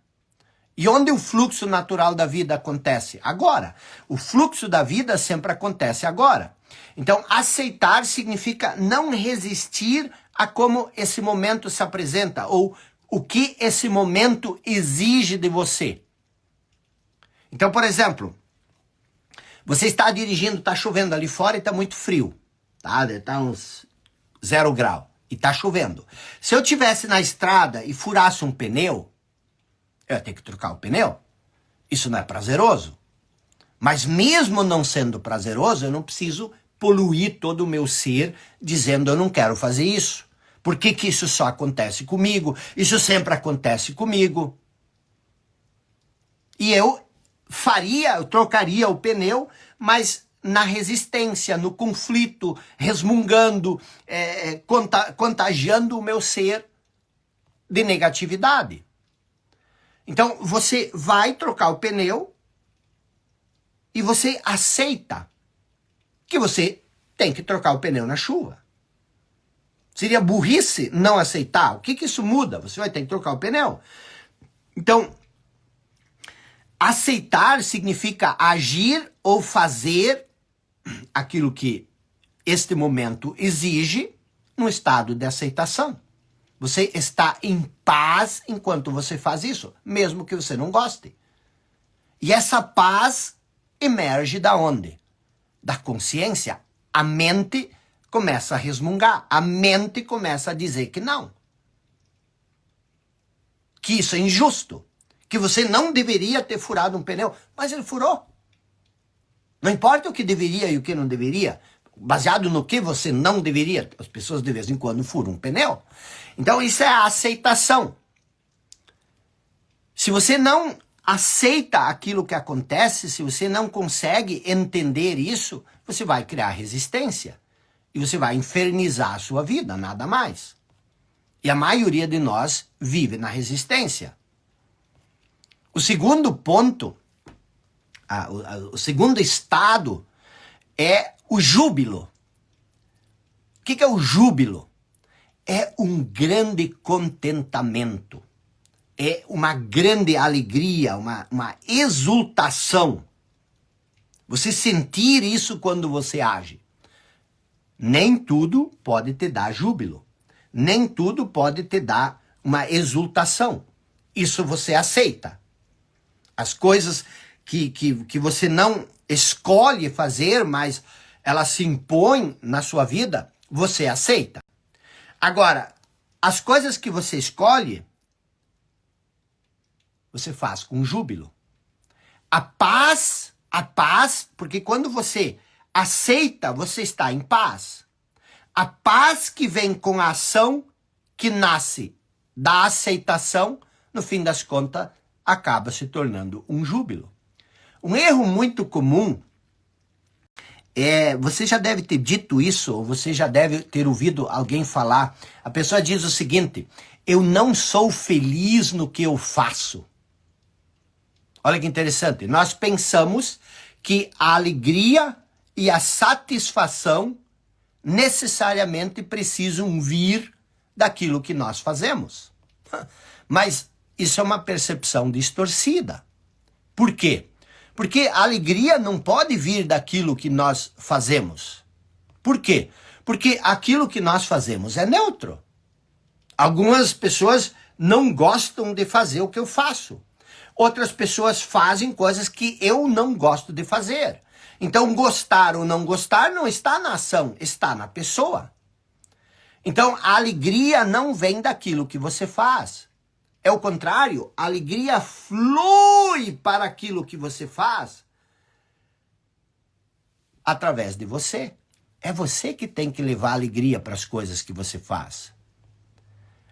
E onde o fluxo natural da vida acontece? Agora. O fluxo da vida sempre acontece agora. Então, aceitar significa não resistir a como esse momento se apresenta ou o que esse momento exige de você. Então, por exemplo, você está dirigindo, está chovendo ali fora e está muito frio. Está uns 0 graus e está chovendo. Se eu estivesse na estrada e furasse um pneu, eu ia ter que trocar o pneu. Isso não é prazeroso. Mas mesmo não sendo prazeroso, eu não preciso poluir todo o meu ser dizendo eu não quero fazer isso. Por que que isso só acontece comigo? Isso sempre acontece comigo. E eu trocaria o pneu, mas na resistência, no conflito, resmungando, contagiando o meu ser de negatividade. Então, você vai trocar o pneu e você aceita que você tem que trocar o pneu na chuva. Seria burrice não aceitar. O que que isso muda? Você vai ter que trocar o pneu. Então, aceitar significa agir ou fazer aquilo que este momento exige no estado de aceitação. Você está em paz enquanto você faz isso, mesmo que você não goste. E essa paz emerge da onde? Da consciência. A mente começa a resmungar, a mente começa a dizer que não. Que isso é injusto, que você não deveria ter furado um pneu, mas ele furou. Não importa o que deveria e o que não deveria, baseado no que você não deveria. As pessoas de vez em quando furam um pneu. Então isso é a aceitação. Se você não aceita aquilo que acontece, se você não consegue entender isso, você vai criar resistência. E você vai infernizar a sua vida, nada mais. E a maioria de nós vive na resistência. O segundo ponto, o segundo estado é o júbilo. O que é o júbilo? É um grande contentamento. É uma grande alegria, uma exultação. Você sentir isso quando você age. Nem tudo pode te dar júbilo. Nem tudo pode te dar uma exultação. Isso você aceita. As coisas que você não escolhe fazer, mas elas se impõem na sua vida, você aceita. Agora, as coisas que você escolhe, você faz com júbilo. A paz, porque quando você aceita, você está em paz. A paz que vem com a ação, que nasce da aceitação, no fim das contas, acaba se tornando um júbilo. Um erro muito comum você já deve ter dito isso, ou você já deve ter ouvido alguém falar. A pessoa diz o seguinte: eu não sou feliz no que eu faço. Olha que interessante. Nós pensamos que a alegria e a satisfação necessariamente precisam vir daquilo que nós fazemos. Mas isso é uma percepção distorcida. Por quê? Porque a alegria não pode vir daquilo que nós fazemos. Por quê? Porque aquilo que nós fazemos é neutro. Algumas pessoas não gostam de fazer o que eu faço. Outras pessoas fazem coisas que eu não gosto de fazer. Então, gostar ou não gostar não está na ação, está na pessoa. Então, a alegria não vem daquilo que você faz. É o contrário. A alegria flui para aquilo que você faz através de você. É você que tem que levar alegria para as coisas que você faz.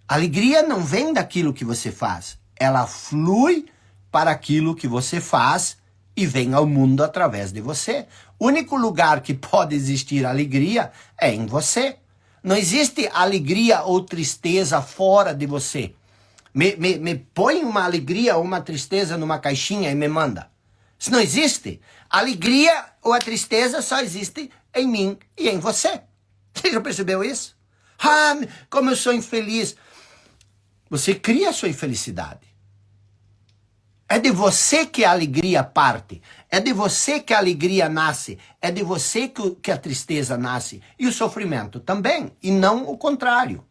A alegria não vem daquilo que você faz. Ela flui para aquilo que você faz e vem ao mundo através de você. O único lugar que pode existir alegria é em você. Não existe alegria ou tristeza fora de você. Me põe uma alegria ou uma tristeza numa caixinha e me manda. Isso não existe. A alegria ou a tristeza só existe em mim e em você. Você já percebeu isso? Ah, como eu sou infeliz. Você cria a sua infelicidade. É de você que a alegria parte. É de você que a alegria nasce. É de você que a tristeza nasce. E o sofrimento também. E não o contrário.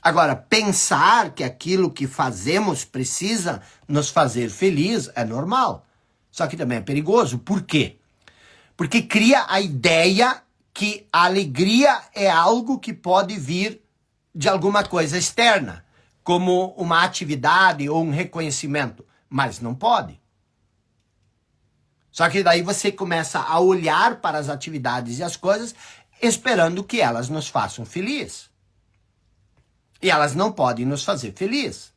Agora, pensar que aquilo que fazemos precisa nos fazer feliz é normal. Só que também é perigoso. Por quê? Porque cria a ideia que a alegria é algo que pode vir de alguma coisa externa, como uma atividade ou um reconhecimento. Mas não pode. Só que daí você começa a olhar para as atividades e as coisas esperando que elas nos façam feliz. E elas não podem nos fazer feliz.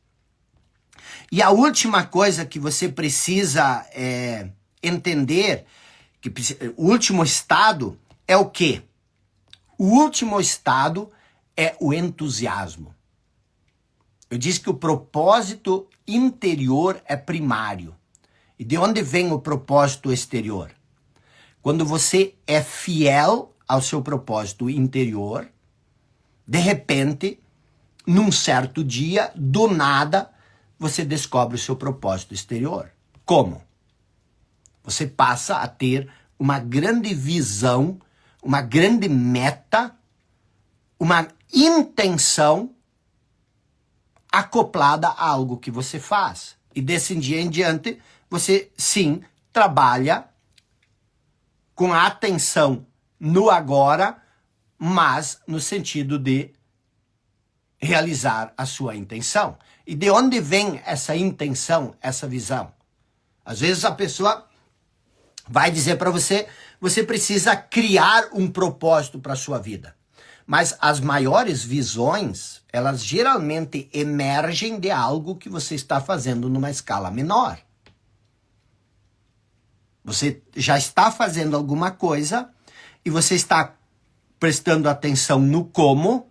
E a última coisa que você precisa entender, que o último estado é o quê? O último estado é o entusiasmo. Eu disse que o propósito interior é primário. E de onde vem o propósito exterior? Quando você é fiel ao seu propósito interior, de repente, num certo dia, do nada, você descobre o seu propósito exterior. Como? Você passa a ter uma grande visão, uma grande meta, uma intenção acoplada a algo que você faz. E desse dia em diante, você sim trabalha com a atenção no agora, mas no sentido de realizar a sua intenção. E de onde vem essa intenção, essa visão? Às vezes a pessoa vai dizer para você, você precisa criar um propósito para a sua vida. Mas as maiores visões, elas geralmente emergem de algo que você está fazendo numa escala menor. Você já está fazendo alguma coisa e você está prestando atenção no como,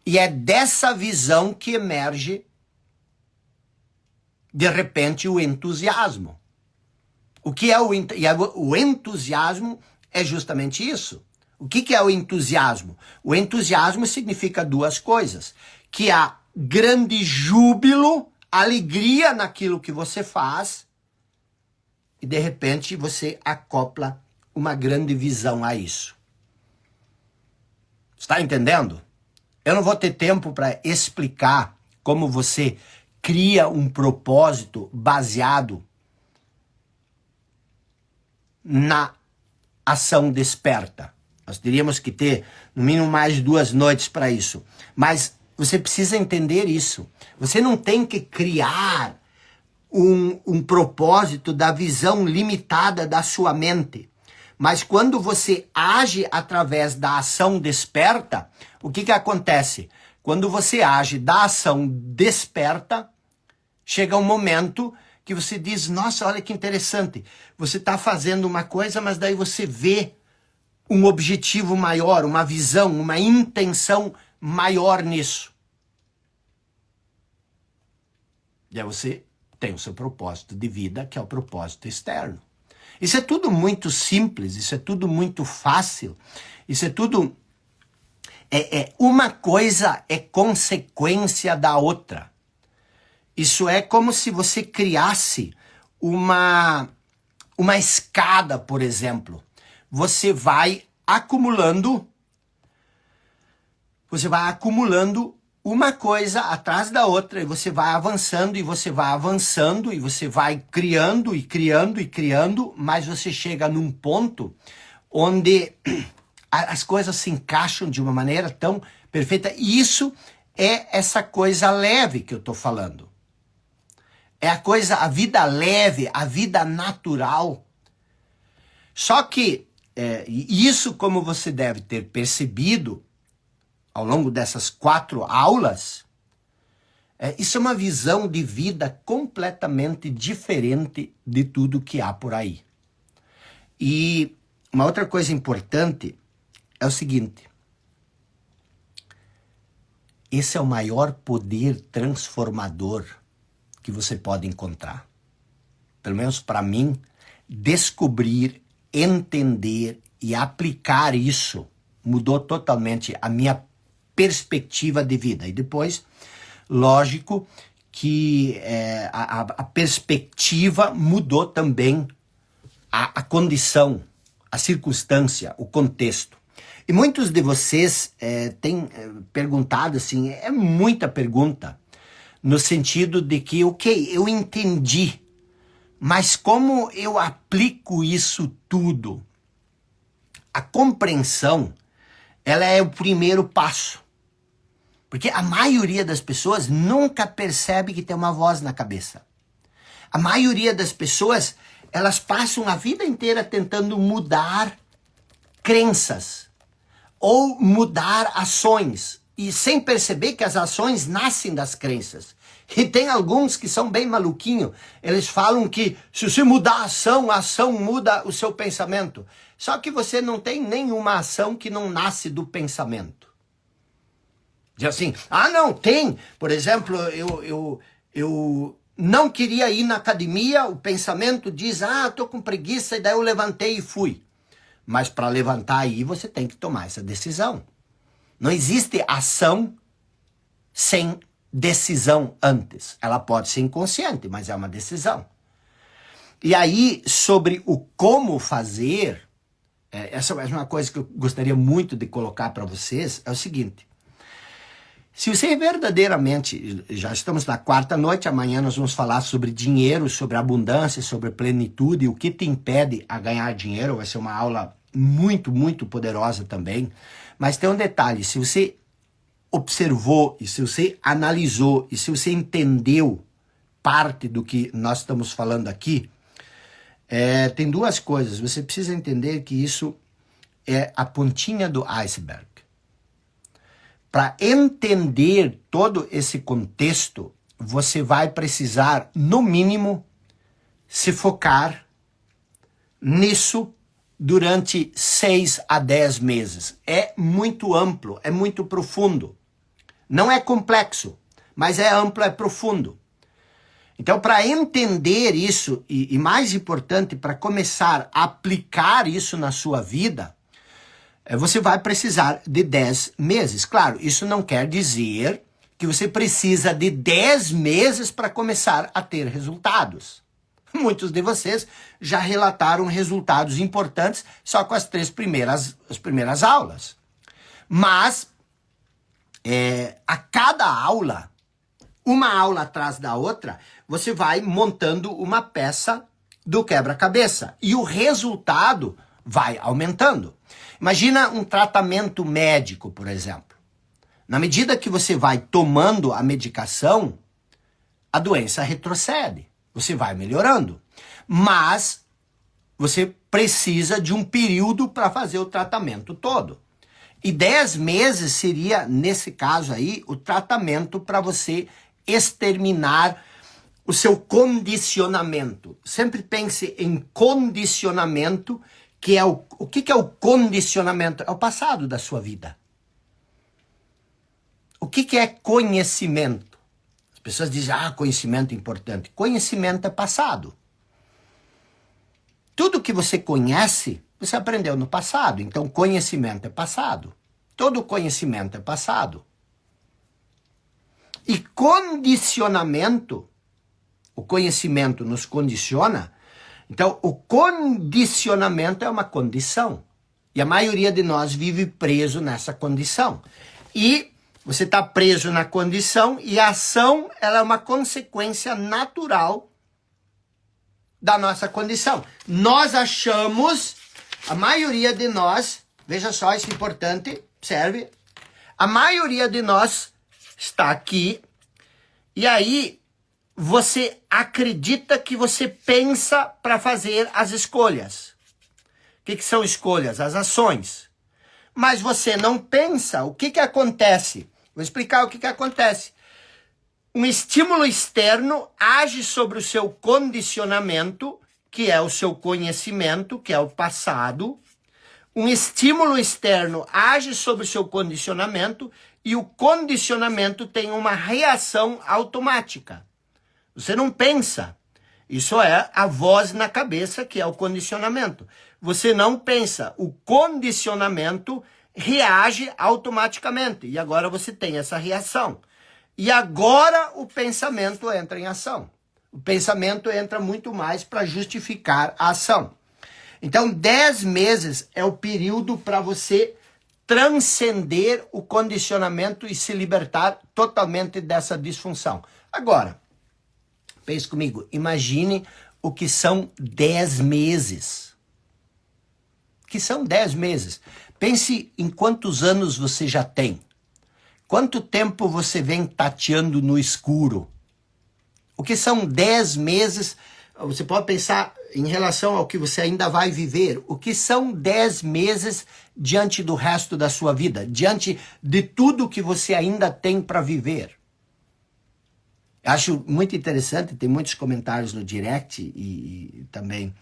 e é dessa visão que emerge, de repente, o entusiasmo. O que é o entusiasmo? É justamente isso. O que é o entusiasmo? O entusiasmo significa duas coisas. Que há grande júbilo, alegria naquilo que você faz, e de repente você acopla uma grande visão a isso. Está entendendo? Eu não vou ter tempo para explicar como você cria um propósito baseado na ação desperta. Nós teríamos que ter, no mínimo, mais 2 noites para isso. Mas você precisa entender isso. Você não tem que criar um propósito da visão limitada da sua mente. Mas quando você age através da ação desperta, o que acontece? Quando você age da ação desperta, chega um momento que você diz, nossa, olha que interessante. Você está fazendo uma coisa, mas daí você vê um objetivo maior, uma visão, uma intenção maior nisso. E aí você tem o seu propósito de vida, que é o propósito externo. Isso é tudo muito simples, isso é tudo muito fácil, isso é tudo... uma coisa é consequência da outra. Isso é como se você criasse uma escada, por exemplo. Você vai acumulando uma coisa atrás da outra, e você vai avançando, e você vai avançando, e você vai criando, e criando, e criando, mas você chega num ponto onde as coisas se encaixam de uma maneira tão perfeita. E isso é essa coisa leve que eu estou falando. É a vida leve, a vida natural. Só que isso, como você deve ter percebido ao longo dessas 4 aulas, isso é uma visão de vida completamente diferente de tudo que há por aí. E uma outra coisa importante é o seguinte: esse é o maior poder transformador que você pode encontrar. Pelo menos para mim, descobrir, entender e aplicar isso mudou totalmente a minha perspectiva de vida. E depois, lógico que a perspectiva mudou também a condição, a circunstância, o contexto. E muitos de vocês têm perguntado assim, é muita pergunta, no sentido de que, ok, eu entendi, mas como eu aplico isso tudo? A compreensão, ela é o primeiro passo. Porque a maioria das pessoas nunca percebe que tem uma voz na cabeça. A maioria das pessoas, elas passam a vida inteira tentando mudar crenças ou mudar ações, e sem perceber que as ações nascem das crenças. E tem alguns que são bem maluquinhos. Eles falam que se você mudar a ação muda o seu pensamento. Só que você não tem nenhuma ação que não nasce do pensamento. Diz assim, não, tem. Por exemplo, eu não queria ir na academia, o pensamento diz, tô com preguiça, e daí eu levantei e fui. Mas para levantar aí, você tem que tomar essa decisão. Não existe ação sem decisão antes. Ela pode ser inconsciente, mas é uma decisão. E aí, sobre o como fazer, essa é uma coisa que eu gostaria muito de colocar para vocês, é o seguinte. Se você verdadeiramente, já estamos na 4ª noite, amanhã nós vamos falar sobre dinheiro, sobre abundância, sobre plenitude, o que te impede a ganhar dinheiro, vai ser uma aula muito, muito poderosa também. Mas tem um detalhe, se você observou, e se você analisou, e se você entendeu parte do que nós estamos falando aqui, tem 2 coisas. Você precisa entender que isso é a pontinha do iceberg. Para entender todo esse contexto, você vai precisar, no mínimo, se focar nisso durante 6 a 10 meses. É muito amplo, é muito profundo. Não é complexo, mas é amplo, é profundo. Então, para entender isso, e mais importante, para começar a aplicar isso na sua vida, você vai precisar de 10 meses. Claro, isso não quer dizer que você precisa de 10 meses para começar a ter resultados. Muitos de vocês já relataram resultados importantes só com as 3 primeiras aulas. Mas, a cada aula, uma aula atrás da outra, você vai montando uma peça do quebra-cabeça. E o resultado vai aumentando. Imagina um tratamento médico, por exemplo. Na medida que você vai tomando a medicação, a doença retrocede. Você vai melhorando. Mas você precisa de um período para fazer o tratamento todo. E 10 meses seria, nesse caso aí, o tratamento para você exterminar o seu condicionamento. Sempre pense em condicionamento, que é o que é o condicionamento? É o passado da sua vida. O que é conhecimento? As pessoas dizem, conhecimento é importante. Conhecimento é passado. Tudo que você conhece, você aprendeu no passado. Então, conhecimento é passado. Todo conhecimento é passado. E condicionamento, o conhecimento nos condiciona. Então, o condicionamento é uma condição. E a maioria de nós vive preso nessa condição. E você está preso na condição e a ação ela é uma consequência natural da nossa condição. Nós achamos, a maioria de nós, veja só, isso é importante, observe, a maioria de nós está aqui, e aí você acredita que você pensa para fazer as escolhas. O que são escolhas? As ações. Mas você não pensa. O que acontece? Vou explicar o que acontece. Um estímulo externo age sobre o seu condicionamento, que é o seu conhecimento, que é o passado. Um estímulo externo age sobre o seu condicionamento e o condicionamento tem uma reação automática. Você não pensa. Isso é a voz na cabeça, que é o condicionamento. Você não pensa. O condicionamento reage automaticamente. E agora você tem essa reação. E agora o pensamento entra em ação. O pensamento entra muito mais para justificar a ação. Então, 10 meses é o período para você transcender o condicionamento e se libertar totalmente dessa disfunção. Agora, pense comigo, imagine o que são 10 meses. O que são 10 meses? Pense em quantos anos você já tem. Quanto tempo você vem tateando no escuro? O que são 10 meses? Você pode pensar em relação ao que você ainda vai viver. O que são 10 meses diante do resto da sua vida? Diante de tudo que você ainda tem para viver? Acho muito interessante, tem muitos comentários no direct e também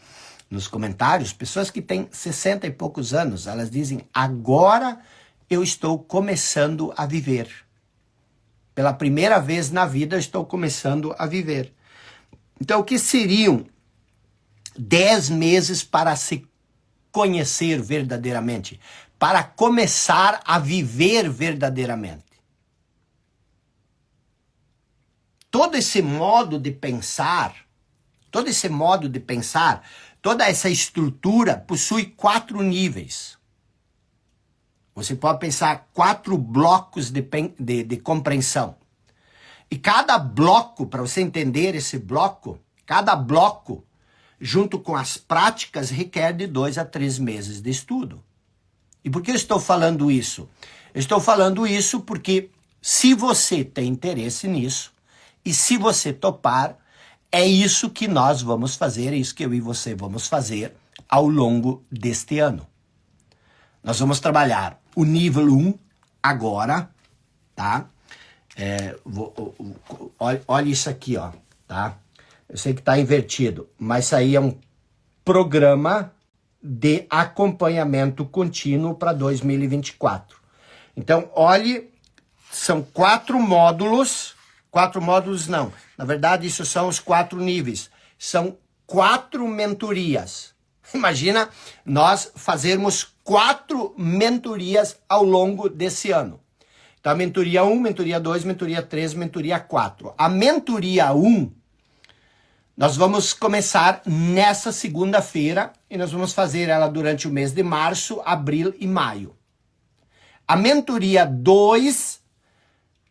nos comentários, pessoas que têm 60 e poucos anos, elas dizem, agora eu estou começando a viver. Pela primeira vez na vida eu estou começando a viver. Então, o que seriam 10 meses para se conhecer verdadeiramente? Para começar a viver verdadeiramente? Todo esse modo de pensar, toda essa estrutura possui 4 níveis. Você pode pensar 4 blocos de compreensão. E cada bloco, para você entender esse bloco, cada bloco, junto com as práticas, requer de 2 a 3 meses de estudo. E por que eu estou falando isso? Eu estou falando isso porque se você tem interesse nisso, e se você topar, é isso que nós vamos fazer, é isso que eu e você vamos fazer ao longo deste ano. Nós vamos trabalhar o nível 1 agora, tá? Olha isso aqui, ó, tá? Eu sei que está invertido, mas isso aí é um programa de acompanhamento contínuo para 2024. Então, olhe, são 4 módulos. 4 módulos não. Na verdade, isso são os 4 níveis. São 4 mentorias. Imagina nós fazermos 4 mentorias ao longo desse ano. Então, a mentoria 1, mentoria 2, mentoria 3, mentoria 4. A mentoria 1, nós vamos começar nessa segunda-feira e nós vamos fazer ela durante o mês de março, abril e maio. A mentoria 2,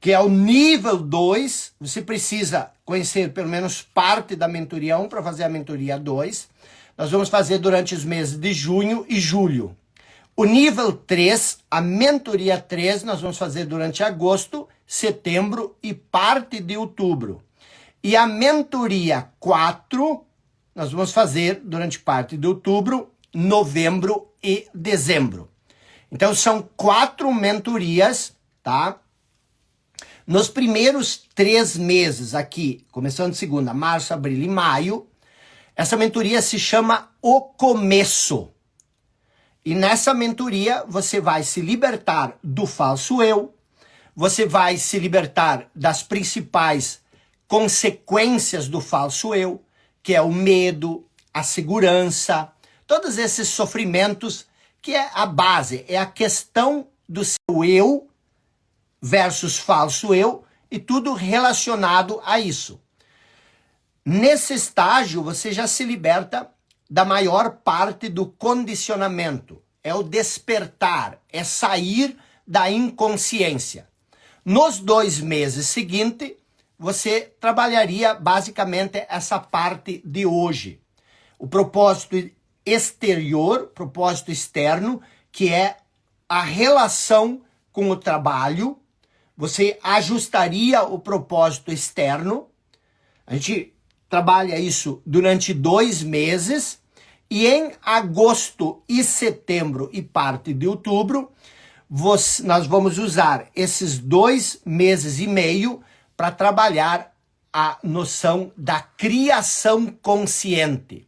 que é o nível 2, você precisa conhecer pelo menos parte da mentoria 1 para fazer a mentoria 2. Nós vamos fazer durante os meses de junho e julho. O nível 3, a mentoria 3, nós vamos fazer durante agosto, setembro e parte de outubro. E a mentoria 4, nós vamos fazer durante parte de outubro, novembro e dezembro. Então, são 4 mentorias, tá? Nos primeiros 3 meses aqui, começando de segunda, março, abril e maio, essa mentoria se chama O Começo. E nessa mentoria você vai se libertar do falso eu, você vai se libertar das principais consequências do falso eu, que é o medo, a segurança, todos esses sofrimentos que é a base, é a questão do seu eu versus falso eu e tudo relacionado a isso. Nesse estágio, você já se liberta da maior parte do condicionamento. É o despertar, é sair da inconsciência. Nos 2 meses seguintes, você trabalharia basicamente essa parte de hoje. O propósito exterior, propósito externo, que é a relação com o trabalho. você ajustaria o propósito externo. A gente trabalha isso durante 2 meses e em agosto e setembro e parte de outubro, nós vamos usar esses 2 meses e meio para trabalhar a noção da criação consciente.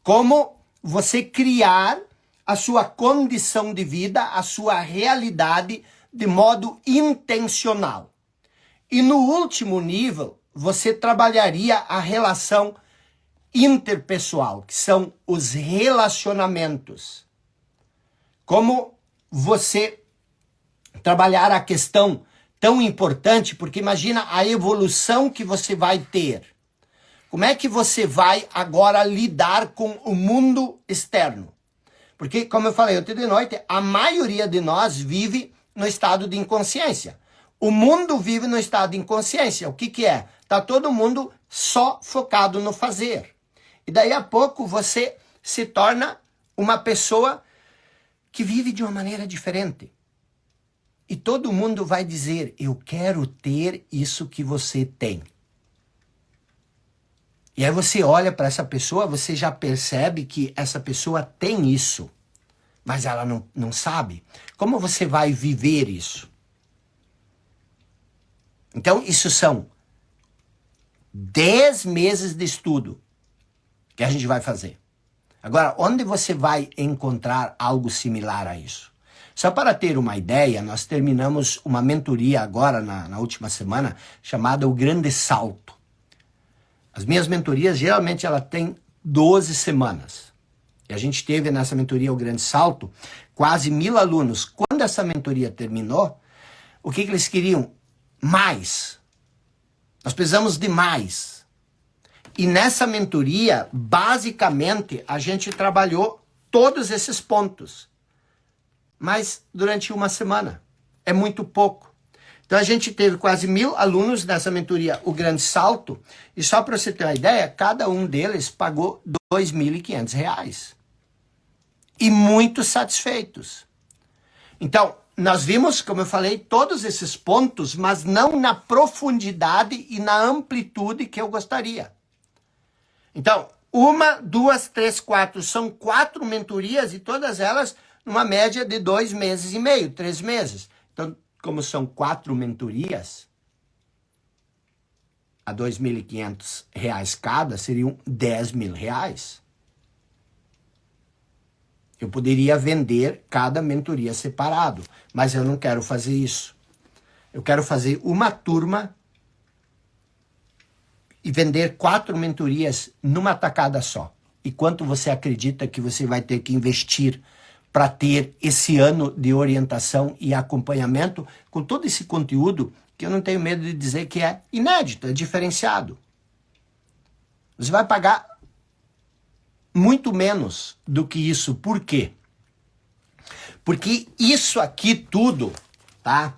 Como você criar a sua condição de vida, a sua realidade de modo intencional. E no último nível, você trabalharia a relação interpessoal, que são os relacionamentos. Como você trabalhar a questão tão importante, porque imagina a evolução que você vai ter. Como é que você vai agora lidar com o mundo externo? Porque, como eu falei ontem de noite, a maioria de nós vive no estado de inconsciência. O mundo vive no estado de inconsciência. O que que é? Tá todo mundo só focado no fazer. E daí a pouco você se torna uma pessoa que vive de uma maneira diferente. E todo mundo vai dizer, eu quero ter isso que você tem. E aí você olha para essa pessoa, você já percebe que essa pessoa tem isso, mas ela não sabe. Como você vai viver isso? Então, isso são 10 meses de estudo que a gente vai fazer. Agora, onde você vai encontrar algo similar a isso? Só para ter uma ideia, nós terminamos uma mentoria agora, na última semana, chamada O Grande Salto. As minhas mentorias, geralmente, ela tem 12 semanas. E a gente teve nessa mentoria O Grande Salto quase 1.000 alunos. Quando essa mentoria terminou, o que eles queriam? Mais. Nós precisamos de mais. E nessa mentoria, basicamente, a gente trabalhou todos esses pontos. Mas durante uma semana. É muito pouco. Então a gente teve quase 1.000 alunos nessa mentoria O Grande Salto. E só para você ter uma ideia, cada um deles pagou R$2.500. E muito satisfeitos. Então, nós vimos, como eu falei, todos esses pontos, mas não na profundidade e na amplitude que eu gostaria. Então, 1, 2, 3, 4, são 4 mentorias e todas elas numa média de 2 meses e meio, 3 meses. Então, como são 4 mentorias, a R$2.500 cada, seriam R$10.000. Eu poderia vender cada mentoria separado, mas eu não quero fazer isso. Eu quero fazer uma turma e vender 4 mentorias numa tacada só. E quanto você acredita que você vai ter que investir para ter esse ano de orientação e acompanhamento com todo esse conteúdo que eu não tenho medo de dizer que é inédito, é diferenciado. Você vai pagar muito menos do que isso. Por quê? Porque isso aqui tudo, tá?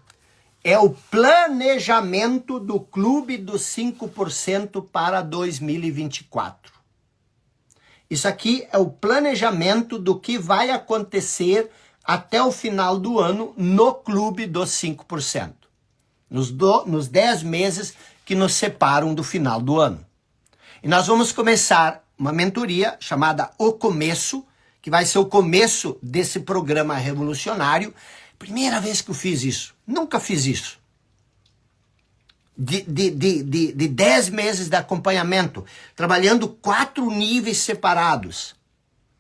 É o planejamento do Clube dos 5% para 2024. Isso aqui é o planejamento do que vai acontecer até o final do ano no Clube dos 5%. Nos 10 meses que nos separam do final do ano. E nós vamos começar uma mentoria chamada O Começo, que vai ser o começo desse programa revolucionário. Primeira vez que eu fiz isso. Nunca fiz isso. De 10 meses de acompanhamento, trabalhando 4 níveis separados.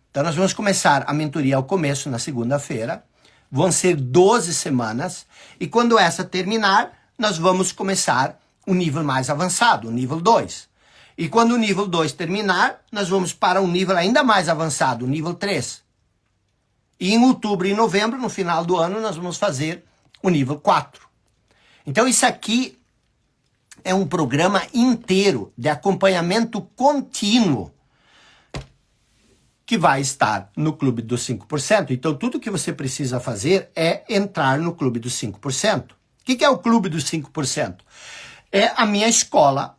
Então nós vamos começar a mentoria ao começo, na segunda-feira. Vão ser 12 semanas. E quando essa terminar, nós vamos começar o nível mais avançado, o nível 2. E quando o nível 2 terminar, nós vamos para um nível ainda mais avançado, o nível 3. E em outubro e novembro, no final do ano, nós vamos fazer o nível 4. Então isso aqui é um programa inteiro de acompanhamento contínuo que vai estar no Clube dos 5%. Então, tudo que você precisa fazer é entrar no Clube dos 5%. O que é o Clube dos 5%? É a minha escola,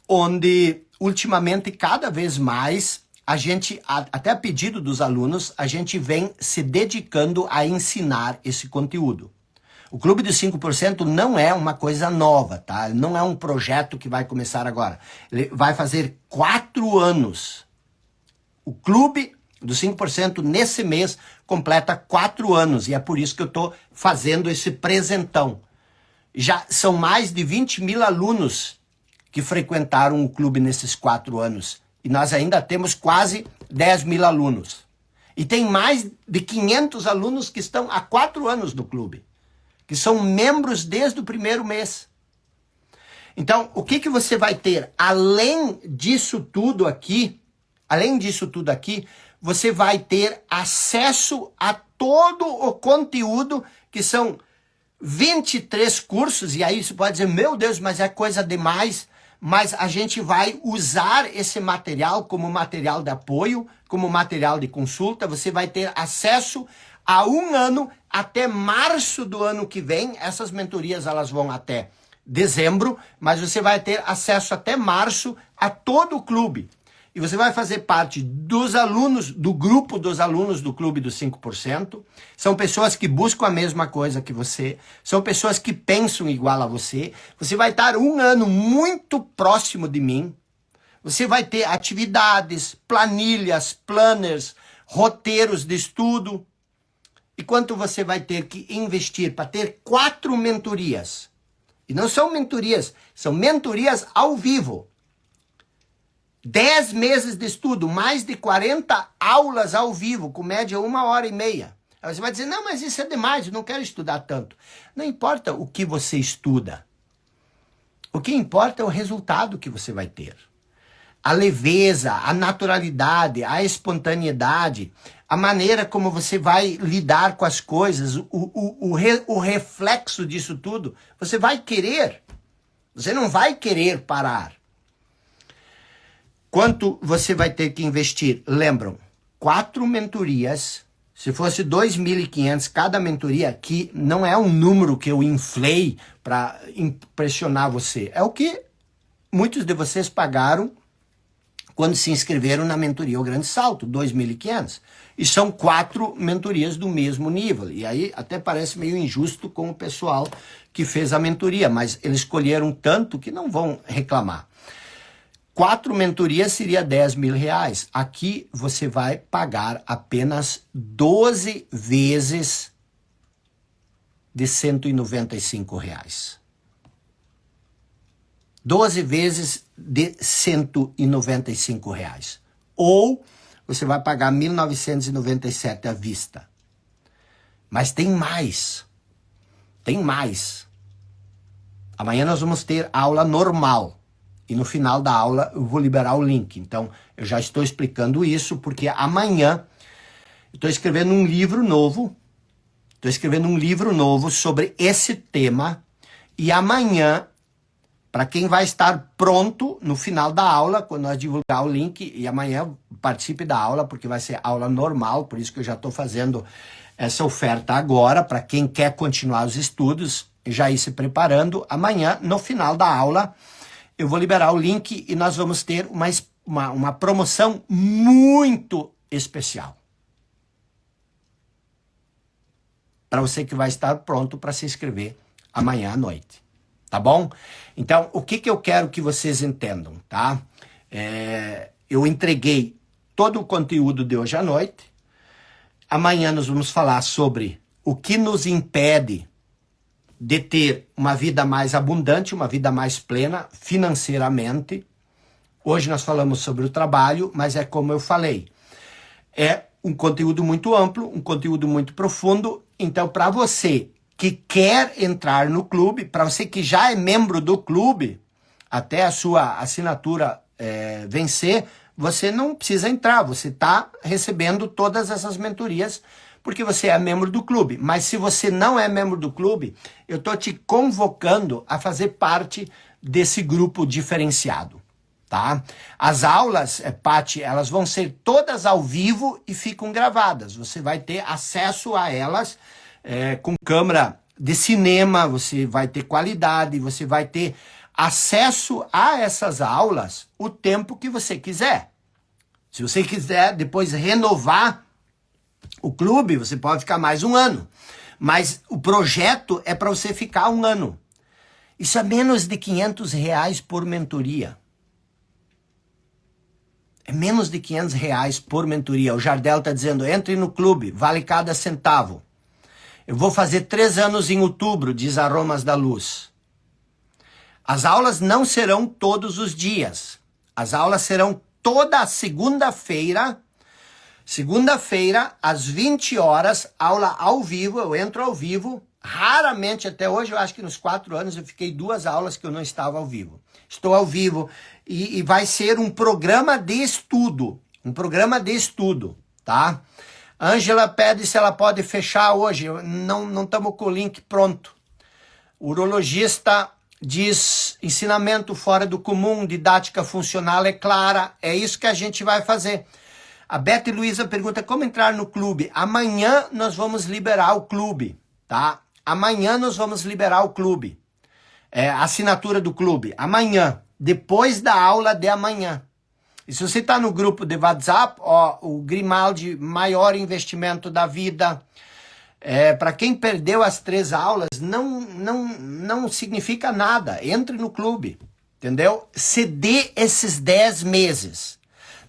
onde, ultimamente, cada vez mais, a gente, até a pedido dos alunos, a gente vem se dedicando a ensinar esse conteúdo. O Clube dos 5% não é uma coisa nova, tá? Não é um projeto que vai começar agora. Ele vai fazer 4 anos. O Clube dos 5% nesse mês completa 4 anos. E é por isso que eu estou fazendo esse presentão. Já são mais de 20 mil alunos que frequentaram o clube nesses 4 anos. E nós ainda temos quase 10 mil alunos. E tem mais de 500 alunos que estão há 4 anos no clube, que são membros desde o primeiro mês. Então, o que você vai ter? Além disso tudo aqui, você vai ter acesso a todo o conteúdo, que são 23 cursos, e aí você pode dizer, meu Deus, mas é coisa demais, mas a gente vai usar esse material como material de apoio, como material de consulta. Você vai ter acesso a 1 ano, até março do ano que vem. Essas mentorias elas vão até dezembro, mas você vai ter acesso até março a todo o clube. E você vai fazer parte dos alunos, do grupo dos alunos do Clube dos 5%. São pessoas que buscam a mesma coisa que você. São pessoas que pensam igual a você. Você vai estar 1 ano muito próximo de mim. Você vai ter atividades, planilhas, planners, roteiros de estudo. E quanto você vai ter que investir para ter 4 mentorias? E não são mentorias, são mentorias ao vivo. 10 meses de estudo, mais de 40 aulas ao vivo, com média 1h30. Aí você vai dizer, não, mas isso é demais, eu não quero estudar tanto. Não importa o que você estuda. O que importa é o resultado que você vai ter. A leveza, a naturalidade, a espontaneidade, a maneira como você vai lidar com as coisas, o reflexo disso tudo, você vai querer. Você não vai querer parar. Quanto você vai ter que investir? Lembram, 4 mentorias, se fosse 2.500 cada mentoria, que não é um número que eu inflei para impressionar você. É o que muitos de vocês pagaram quando se inscreveram na mentoria O Grande Salto, 2.500. E são 4 mentorias do mesmo nível. E aí até parece meio injusto com o pessoal que fez a mentoria, mas eles escolheram tanto que não vão reclamar. 4 mentorias seria 10 mil reais. Aqui você vai pagar apenas 12 vezes de R$195. 12 vezes de R$195. Ou você vai pagar 1.997 à vista. Mas tem mais. Tem mais. Amanhã nós vamos ter aula normal. E no final da aula eu vou liberar o link. Então, eu já estou explicando isso, porque amanhã eu estou escrevendo um livro novo. Estou escrevendo um livro novo sobre esse tema. E amanhã, para quem vai estar pronto no final da aula, quando nós divulgar o link, e amanhã participe da aula, porque vai ser aula normal, por isso que eu já estou fazendo essa oferta agora, para quem quer continuar os estudos, já ir se preparando. Amanhã, no final da aula, eu vou liberar o link e nós vamos ter uma promoção muito especial. Para você que vai estar pronto para se inscrever amanhã à noite. Tá bom? Então, o que eu quero que vocês entendam, tá? Eu entreguei todo o conteúdo de hoje à noite. Amanhã nós vamos falar sobre o que nos impede de ter uma vida mais abundante, uma vida mais plena financeiramente. Hoje nós falamos sobre o trabalho, mas é como eu falei, é um conteúdo muito amplo, um conteúdo muito profundo. Então, para você que quer entrar no clube, para você que já é membro do clube, até a sua assinatura vencer, você não precisa entrar, você está recebendo todas essas mentorias, porque você é membro do clube. Mas se você não é membro do clube, eu estou te convocando a fazer parte desse grupo diferenciado, tá? As aulas, Paty, elas vão ser todas ao vivo e ficam gravadas. Você vai ter acesso a elas com câmera de cinema, você vai ter qualidade, você vai ter acesso a essas aulas o tempo que você quiser. Se você quiser depois renovar o clube, você pode ficar mais 1 ano. Mas o projeto é para você ficar 1 ano. Isso é menos de R$500 por mentoria. É menos de R$500 por mentoria. O Jardel está dizendo, entre no clube, vale cada centavo. Eu vou fazer 3 anos em outubro, diz Aromas da Luz. As aulas não serão todos os dias. As aulas serão toda segunda-feira. Segunda-feira, às 20 horas, aula ao vivo. Eu entro ao vivo. Raramente, até hoje, eu acho que nos 4 anos, eu fiquei 2 aulas que eu não estava ao vivo. Estou ao vivo e vai ser um programa de estudo. Um programa de estudo, tá? Ângela pede se ela pode fechar hoje. Não estamos com o link pronto. O urologista diz ensinamento fora do comum, didática funcional é clara. É isso que a gente vai fazer. A Beth Luiza pergunta como entrar no clube. Amanhã nós vamos liberar o clube, tá? Amanhã nós vamos liberar o clube. A assinatura do clube. Amanhã, depois da aula de amanhã. E se você está no grupo de WhatsApp, ó, o Grimaldi, maior investimento da vida. Para quem perdeu as 3 aulas, não significa nada. Entre no clube, entendeu? Se dê esses 10 meses.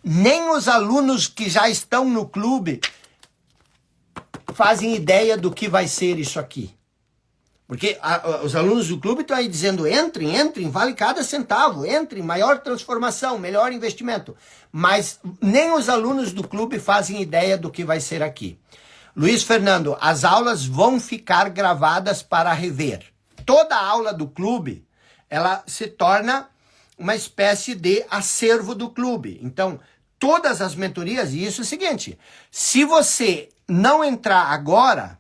Nem os alunos que já estão no clube fazem ideia do que vai ser isso aqui. Porque os alunos do clube estão aí dizendo, entrem, vale cada centavo, entrem, maior transformação, melhor investimento. Mas nem os alunos do clube fazem ideia do que vai ser aqui. Luiz Fernando, as aulas vão ficar gravadas para rever. Toda a aula do clube, ela se torna uma espécie de acervo do clube. Então, todas as mentorias, e isso é o seguinte, se você não entrar agora,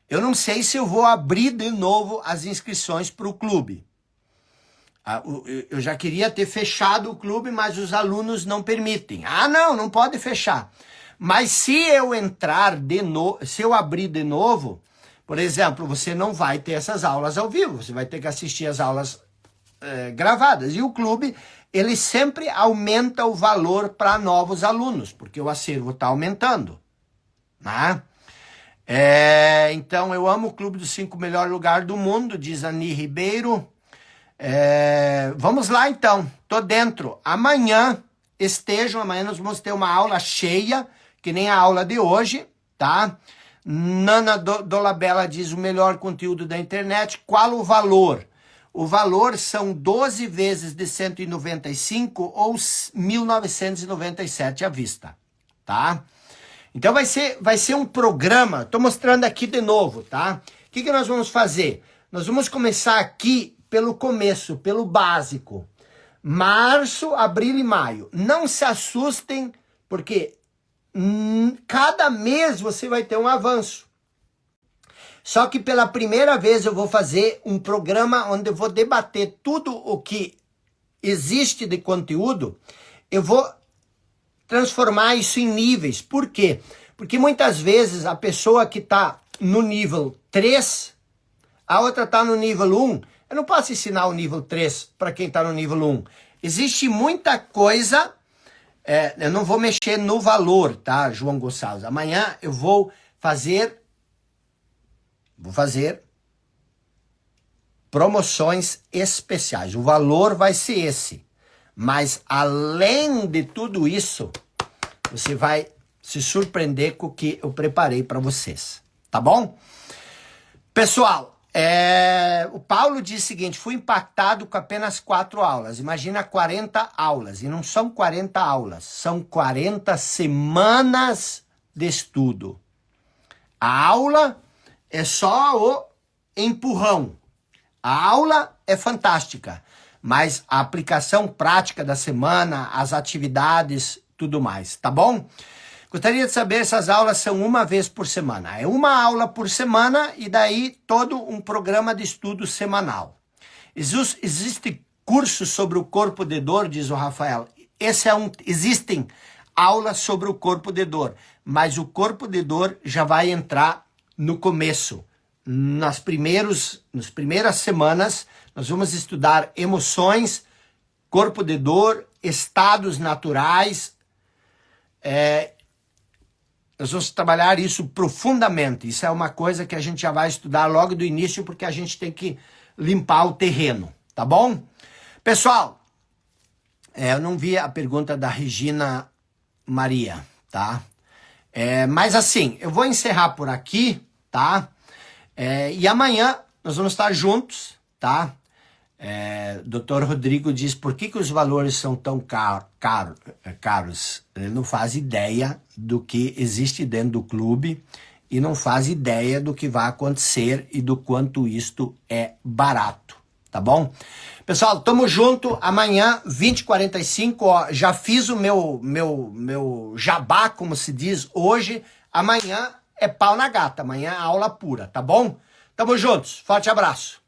eu não sei se eu vou abrir de novo as inscrições para o clube. Eu já queria ter fechado o clube, mas os alunos não permitem. Não pode fechar. Mas se eu entrar de novo, se eu abrir de novo, por exemplo, você não vai ter essas aulas ao vivo, você vai ter que assistir as aulas gravadas. E o clube, ele sempre aumenta o valor para novos alunos, porque o acervo está aumentando, né? Então, eu amo o Clube dos 5 melhor lugar do mundo, diz Ani Ribeiro. Vamos lá, então. Tô dentro. Amanhã nós vamos ter uma aula cheia, que nem a aula de hoje, tá? Nana Dolabella diz o melhor conteúdo da internet. Qual o valor? O valor são 12 vezes de 195 ou 1.997 à vista, tá? Então vai ser um programa, estou mostrando aqui de novo, tá? O que nós vamos fazer? Nós vamos começar aqui pelo começo, pelo básico. Março, abril e maio. Não se assustem, porque cada mês você vai ter um avanço. Só que pela primeira vez eu vou fazer um programa onde eu vou debater tudo o que existe de conteúdo. Eu vou transformar isso em níveis. Por quê? Porque muitas vezes a pessoa que está no nível 3, a outra está no nível 1. Eu não posso ensinar o nível 3 para quem está no nível 1. Existe muita coisa, eu não vou mexer no valor, tá, João Gonçalves? Amanhã eu vou fazer promoções especiais. O valor vai ser esse. Mas, além de tudo isso, você vai se surpreender com o que eu preparei para vocês. Tá bom? Pessoal, o Paulo diz o seguinte, fui impactado com apenas 4 aulas. Imagina 40 aulas. E não são 40 aulas, são 40 semanas de estudo. A aula é só o empurrão. A aula é fantástica. Mas a aplicação prática da semana, as atividades, tudo mais, tá bom? Gostaria de saber se as aulas são uma vez por semana. É uma aula por semana e daí todo um programa de estudo semanal. Existe curso sobre o corpo de dor, diz o Rafael. Existem aulas sobre o corpo de dor, mas o corpo de dor já vai entrar no começo. Nas primeiras semanas, nós vamos estudar emoções, corpo de dor, estados naturais, Nós vamos trabalhar isso profundamente. Isso é uma coisa que a gente já vai estudar logo do início, porque a gente tem que limpar o terreno, tá bom? Pessoal, eu não vi a pergunta da Regina Maria, tá? Mas assim, eu vou encerrar por aqui, tá? E amanhã nós vamos estar juntos, tá? Dr. Rodrigo diz por que os valores são tão caros. Ele não faz ideia do que existe dentro do clube e não faz ideia do que vai acontecer e do quanto isto é barato, tá bom? Pessoal, tamo junto. Amanhã, 20h45, ó, já fiz o meu jabá, como se diz hoje. Amanhã é pau na gata, amanhã é aula pura, tá bom? Tamo juntos. Forte abraço.